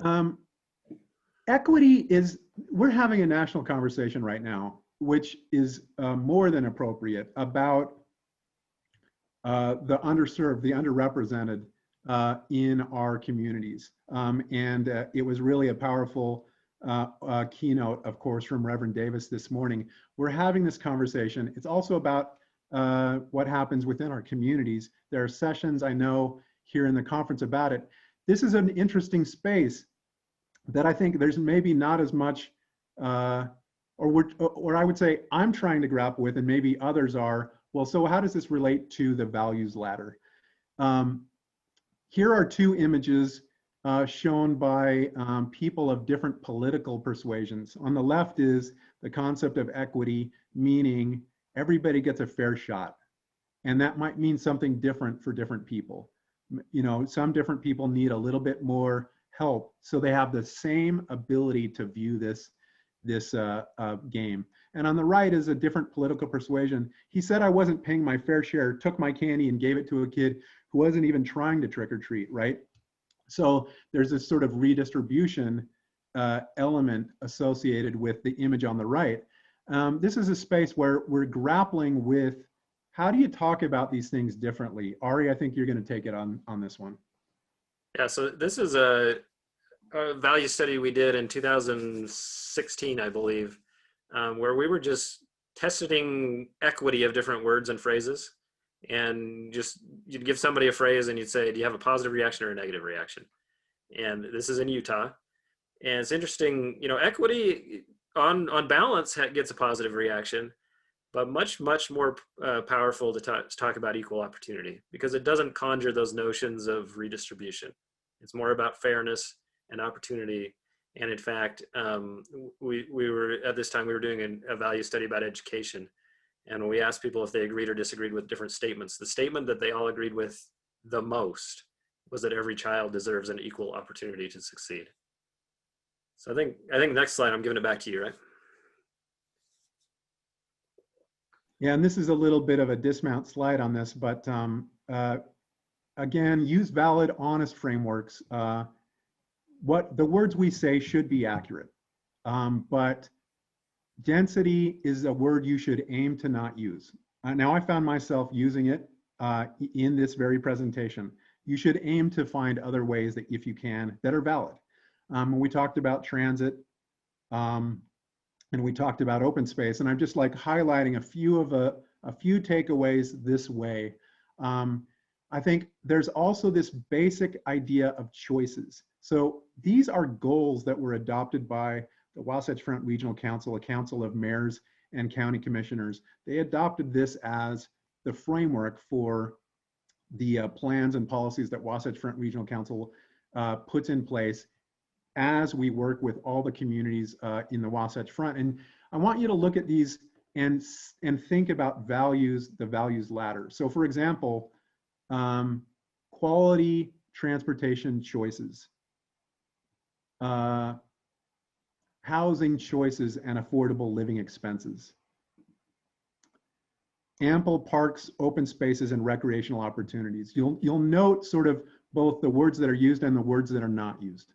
equity is, we're having a national conversation right now, which is more than appropriate, about the underserved, the underrepresented in our communities. It was really a powerful keynote, of course, from Reverend Davis this morning. We're having this conversation. It's also about what happens within our communities. There are sessions, I know, here in the conference about it. This is an interesting space that I think there's maybe not as much, or I would say I'm trying to grapple with, and maybe others are. Well, so how does this relate to the values ladder? Here are two images shown by people of different political persuasions. On the left is the concept of equity, meaning everybody gets a fair shot. And that might mean something different for different people. You know, some different people need a little bit more help, so they have the same ability to view this game. And on the right is a different political persuasion. He said I wasn't paying my fair share, took my candy and gave it to a kid who wasn't even trying to trick or treat, right? So there's this sort of redistribution element associated with the image on the right. This is a space where we're grappling with, how do you talk about these things differently? Ari, I think you're going to take it on this one. Yeah, so this is a value study we did in 2016, I believe, where we were just testing equity of different words and phrases. And just, you'd give somebody a phrase and you'd say, do you have a positive reaction or a negative reaction? And this is in Utah. And it's interesting, you know, equity on balance gets a positive reaction, but much more powerful to talk about equal opportunity, because it doesn't conjure those notions of redistribution. It's more about fairness and opportunity. And in fact, we were, at this time, we were doing a value study about education. And we asked people if they agreed or disagreed with different statements. The statement that they all agreed with the most was that every child deserves an equal opportunity to succeed. So I think next slide, I'm giving it back to you, right? Yeah, and this is a little bit of a dismount slide on this, but again, use valid, honest frameworks. What the words we say should be accurate, but density is a word you should aim to not use. Now I found myself using it in this very presentation. You should aim to find other ways that, if you can, that are valid. When we talked about transit, and we talked about open space, and I'm just like highlighting a few takeaways this way. I think there's also this basic idea of choices. So these are goals that were adopted by the Wasatch Front Regional Council, a council of mayors and county commissioners. They adopted this as the framework for the plans and policies that Wasatch Front Regional Council puts in place as we work with all the communities in the Wasatch Front. And I want you to look at these and think about values, the values ladder. So for example, quality transportation choices, housing choices and affordable living expenses, ample parks, open spaces, and recreational opportunities. You'll note sort of both the words that are used and the words that are not used.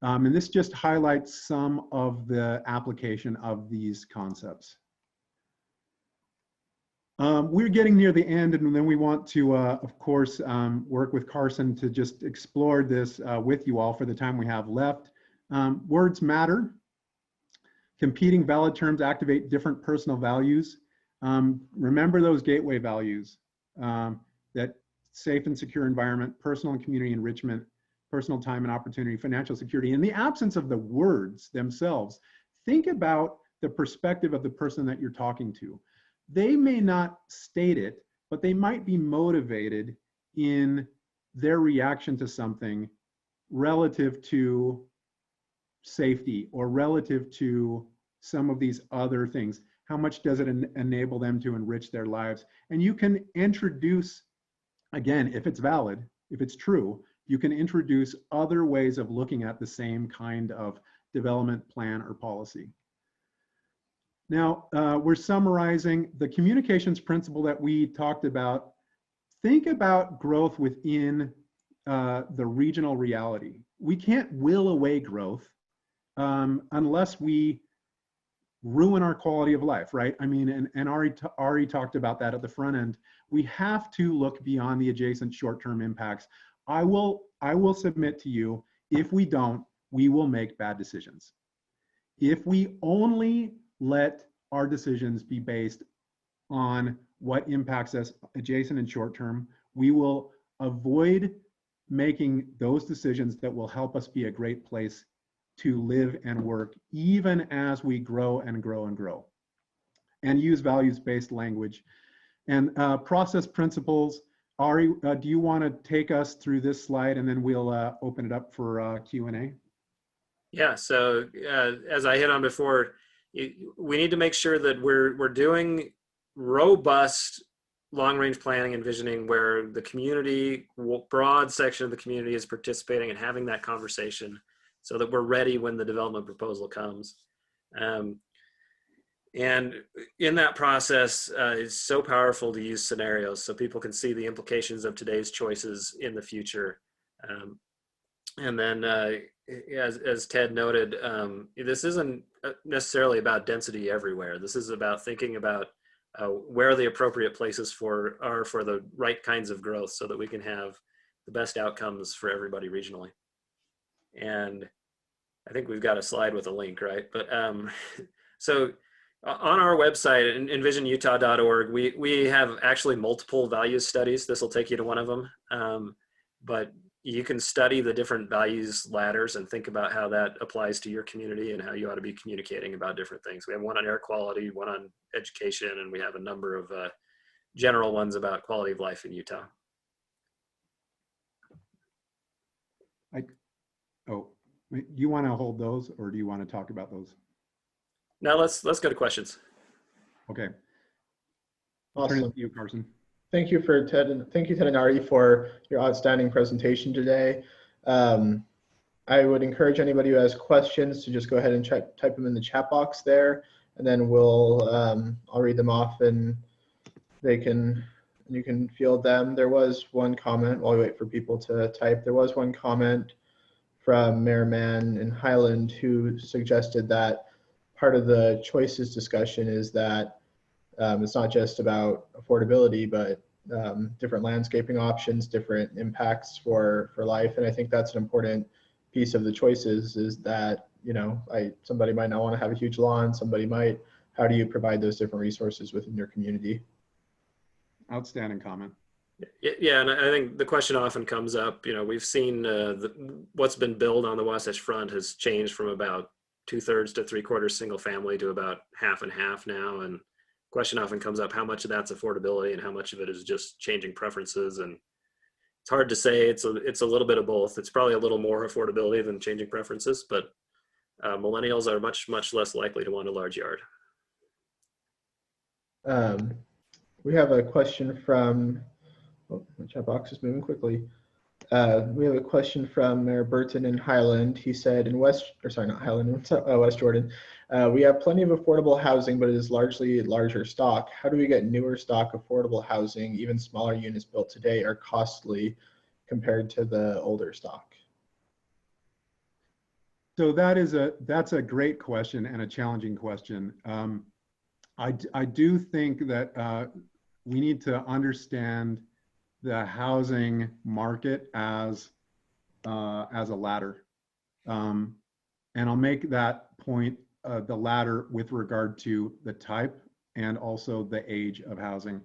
And this just highlights some of the application of these concepts. We're getting near the end, and then we want to, of course, work with Carson to just explore this with you all for the time we have left. Words matter. Competing valid terms activate different personal values. Remember those gateway values, that safe and secure environment, personal and community enrichment, personal time and opportunity, financial security. In the absence of the words themselves, think about the perspective of the person that you're talking to. They may not state it, but they might be motivated in their reaction to something relative to safety or relative to some of these other things. How much does it enable them to enrich their lives? And you can introduce, again, if it's valid, if it's true, you can introduce other ways of looking at the same kind of development plan or policy. Now, we're summarizing the communications principle that we talked about. Think about growth within the regional reality. We can't will away growth unless we ruin our quality of life, right? I mean, and Ari talked about that at the front end. We have to look beyond the adjacent short-term impacts. I will submit to you, if we don't, we will make bad decisions. If we only let our decisions be based on what impacts us adjacent and short term, we will avoid making those decisions that will help us be a great place to live and work, even as we grow and grow and grow. And use values-based language. And process principles. Ari, do you want to take us through this slide, and then we'll open it up for Q&A? Yeah, so as I hit on before, we need to make sure that we're doing robust long-range planning and visioning where the community, broad section of the community is participating and having that conversation so that we're ready when the development proposal comes. And in that process, it's so powerful to use scenarios so people can see the implications of today's choices in the future. And then as Ted noted, this isn't necessarily about density everywhere. This is about thinking about where the appropriate places are for the right kinds of growth so that we can have the best outcomes for everybody regionally. And I think we've got a slide with a link, right? But so on our website, envisionutah.org, we have actually multiple values studies. This will take you to one of them. But you can study the different values ladders and think about how that applies to your community and how you ought to be communicating about different things. We have one on air quality, one on education, and we have a number of general ones about quality of life in Utah. Do you want to hold those, or do you want to talk about those? Now let's go to questions. Okay. Awesome. Turn it to you, Carson. Thank you, Ted and Ari, for your outstanding presentation today. I would encourage anybody who has questions to just go ahead and type them in the chat box there, and then I'll read them off, and you can field them. There was one comment while we wait for people to type. There was one comment from Mayor Mann in Highland who suggested that part of the choices discussion is that it's not just about affordability, but different landscaping options, different impacts for life. And I think that's an important piece of the choices, is that, somebody might not want to have a huge lawn, somebody might. How do you provide those different resources within your community? Outstanding comment. Yeah, and I think the question often comes up, we've seen what's been built on the Wasatch Front has changed from about 2/3 to 3/4 single family to about half and half now. And question often comes up, how much of that's affordability and how much of it is just changing preferences. And it's hard to say. It's a little bit of both. It's probably a little more affordability than changing preferences, but millennials are much less likely to want a large yard. We have a question from Oh, the chat box is moving quickly. We have a question from Mayor Burton in Highland. He said in West, or sorry, not Highland, West Jordan, we have plenty of affordable housing, but it is largely larger stock. How do we get newer stock affordable housing? Even smaller units built today are costly compared to the older stock. So that's a great question and a challenging question. I do think that we need to understand the housing market as a ladder, and I'll make that point, the ladder, with regard to the type and also the age of housing.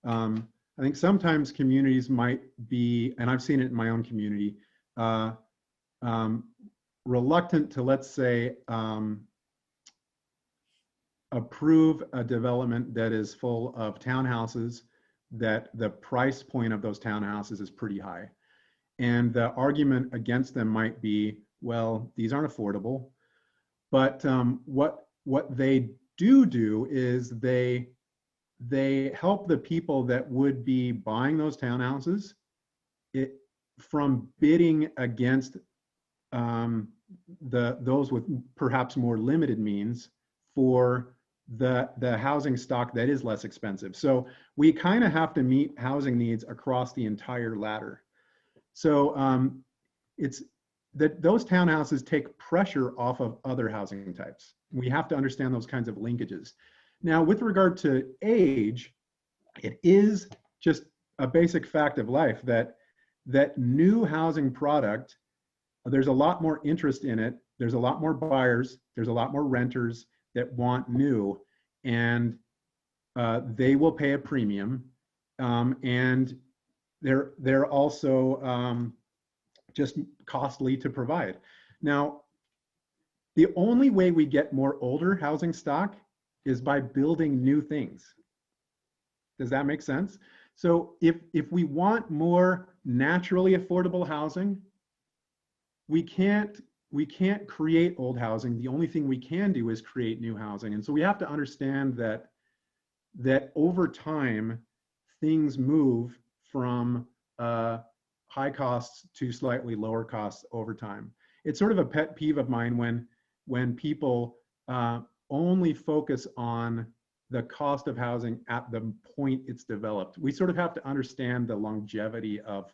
I think sometimes communities might be, and I've seen it in my own community, reluctant to, let's say, approve a development that is full of townhouses, that the price point of those townhouses is pretty high. And the argument against them might be, well, these aren't affordable. But what they do is they help the people that would be buying those townhouses from bidding against those with perhaps more limited means for the housing stock that is less expensive. So we kind of have to meet housing needs across the entire ladder. So it's that those townhouses take pressure off of other housing types. We have to understand those kinds of linkages. Now, with regard to age, it is just a basic fact of life that new housing product, there's a lot more interest in it. There's a lot more buyers. There's a lot more renters that want new, and they will pay a premium. And they're also just costly to provide. Now, the only way we get more older housing stock is by building new things. Does that make sense? So if we want more naturally affordable housing, we can't create old housing. The only thing we can do is create new housing. And so we have to understand that over time, things move from high costs to slightly lower costs over time. It's sort of a pet peeve of mine when people only focus on the cost of housing at the point it's developed. We sort of have to understand the longevity of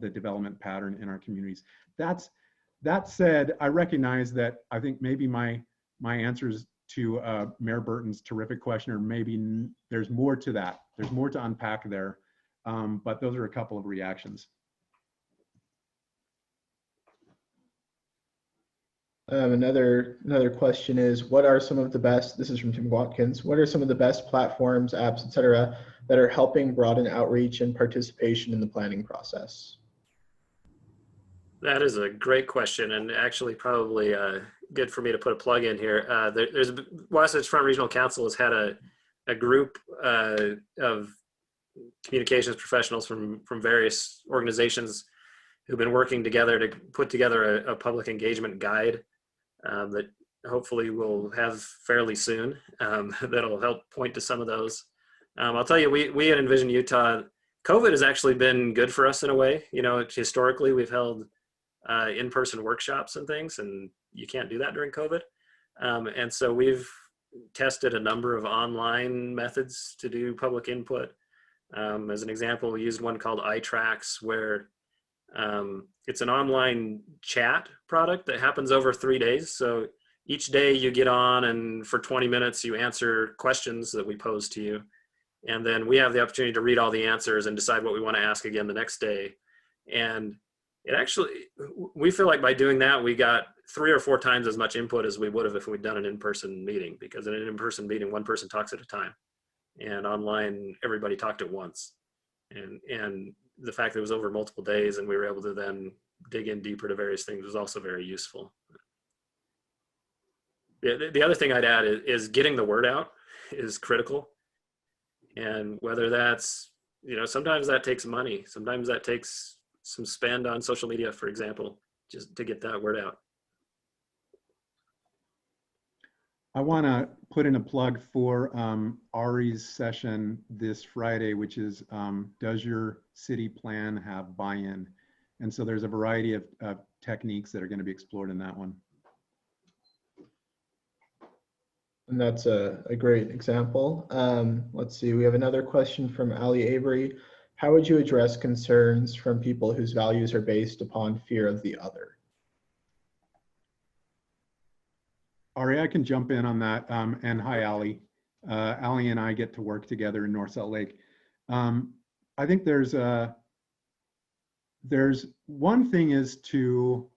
the development pattern in our communities. That said, I recognize that I think maybe my answers to Mayor Burton's terrific question, or maybe there's more to that. There's more to unpack there, but those are a couple of reactions. Another question is, what are some of the best, this is from Tim Watkins, what are some of the best platforms, apps, etc., that are helping broaden outreach and participation in the planning process? That is a great question, and actually probably good for me to put a plug in here. There's Wasatch Front Regional Council has had a group of communications professionals from various organizations who've been working together to put together a public engagement guide that hopefully we'll have fairly soon. That'll help point to some of those. I'll tell you, we at Envision Utah, COVID has actually been good for us in a way. You know, historically we've held in-person workshops and things, and you can't do that during COVID. And so we've tested a number of online methods to do public input. As an example, we used one called iTracks, where it's an online chat product that happens over 3 days. So each day you get on, and for 20 minutes you answer questions that we pose to you. And then we have the opportunity to read all the answers and decide what we want to ask again the next day. And it actually, we feel like by doing that, we got 3 or 4 times as much input as we would have if we'd done an in-person meeting, because in an in-person meeting, one person talks at a time, and online, everybody talked at once. And the fact that it was over multiple days and we were able to then dig in deeper to various things was also very useful. The other thing I'd add is getting the word out is critical. And whether that's, you know, sometimes that takes money, sometimes that takes some spend on social media, for example, just to get that word out. I want to put in a plug for Ari's session this Friday, which is does your city plan have buy-in? And so there's a variety of techniques that are going to be explored in that one. And that's a great example. Let's see, we have another question from Ali Avery. How would you address concerns from people whose values are based upon fear of the other? Ari, I can jump in on that. And hi, Ali. Ali and I get to work together in North Salt Lake. I think there's one thing is to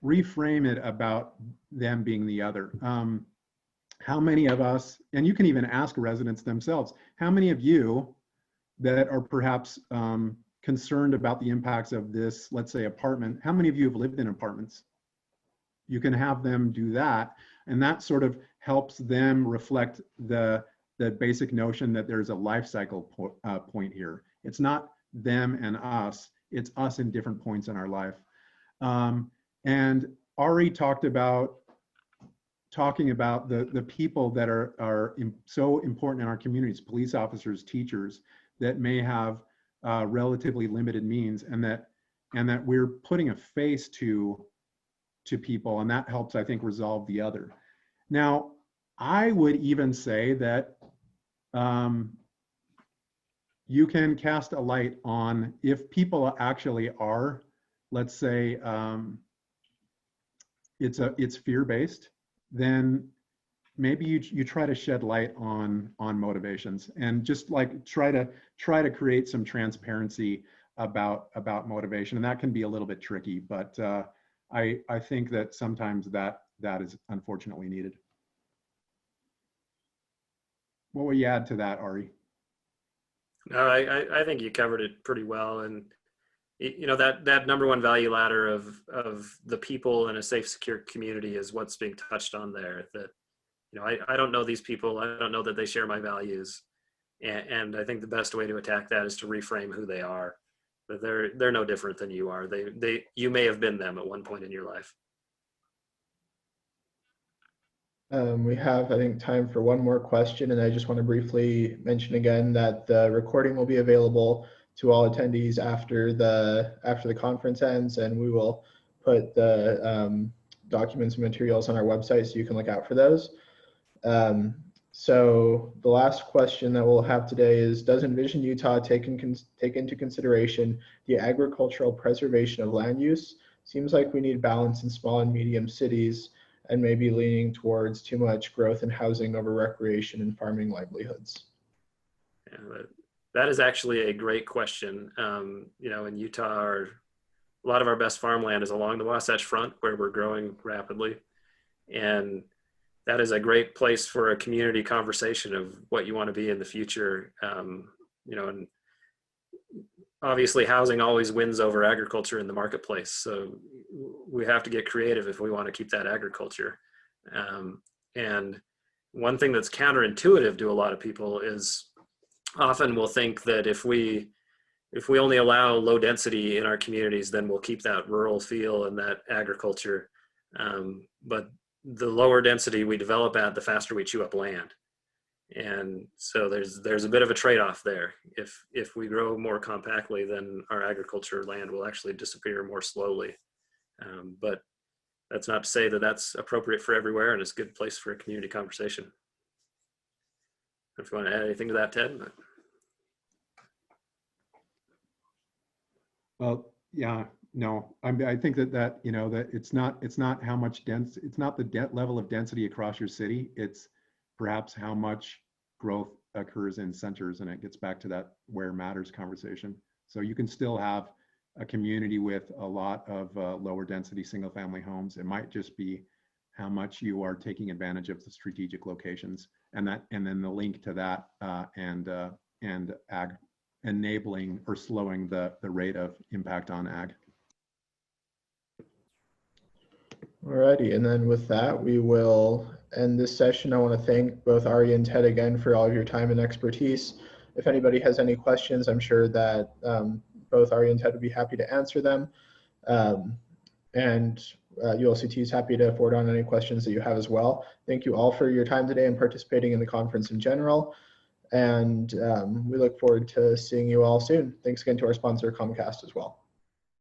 reframe it about them being the other. How many of us, and you can even ask residents themselves, how many of you that are perhaps concerned about the impacts of this, let's say, apartment, how many of you have lived in apartments? You can have them do that, and that sort of helps them reflect the basic notion that there's a life cycle point here. It's not them and us, it's us in different points in our life. And Ari talking about the people that are so important in our communities, police officers, teachers, that may have relatively limited means, and that we're putting a face to people, and that helps, I think, resolve the other. Now, I would even say that you can cast a light on if people actually are, let's say, it's fear-based, then maybe you try to shed light on motivations, and just like try to create some transparency about motivation. And that can be a little bit tricky, but I think that sometimes that is unfortunately needed. What would you add to that, Ari? No, I think you covered it pretty well. And you know, that number one value ladder of the people in a safe, secure community is what's being touched on there. That, you know, I don't know these people. I don't know that they share my values. And I think the best way to attack that is to reframe who they are. That they're no different than you are. You may have been them at one point in your life. We have, I think, time for one more question, and I just want to briefly mention again that the recording will be available to all attendees after the conference ends, and we will put the documents and materials on our website so you can look out for those. So the last question that we'll have today is, does Envision Utah take into consideration the agricultural preservation of land use? Seems like we need balance in small and medium cities, and maybe leaning towards too much growth in housing over recreation and farming livelihoods. Yeah, that is actually a great question. You know, in Utah, a lot of our best farmland is along the Wasatch Front, where we're growing rapidly. And that is a great place for a community conversation of what you want to be in the future. You know, and obviously housing always wins over agriculture in the marketplace. So we have to get creative if we want to keep that agriculture. And one thing that's counterintuitive to a lot of people is often we'll think that if we only allow low density in our communities, then we'll keep that rural feel and that agriculture. But the lower density we develop at, the faster we chew up land. And so there's a bit of a trade-off there. If we grow more compactly, then our agriculture land will actually disappear more slowly. But that's not to say that that's appropriate for everywhere, and it's a good place for a community conversation. If you want to add anything to that, Ted. But... Well, yeah, no, I think that you know, that it's not how much dense, it's not the level of density across your city. It's perhaps how much growth occurs in centers, and it gets back to that where matters conversation. So you can still have a community with a lot of lower density single family homes. It might just be how much you are taking advantage of the strategic locations, and then the link to that and ag enabling or slowing the rate of impact on ag. Alrighty, and then with that, we will end this session. I want to thank both Ari and Ted again for all of your time and expertise. If anybody has any questions, I'm sure that both Ari and Ted would be happy to answer them. And ULCT is happy to forward on any questions that you have as well. Thank you all for your time today and participating in the conference in general. And we look forward to seeing you all soon. Thanks again to our sponsor, Comcast, as well.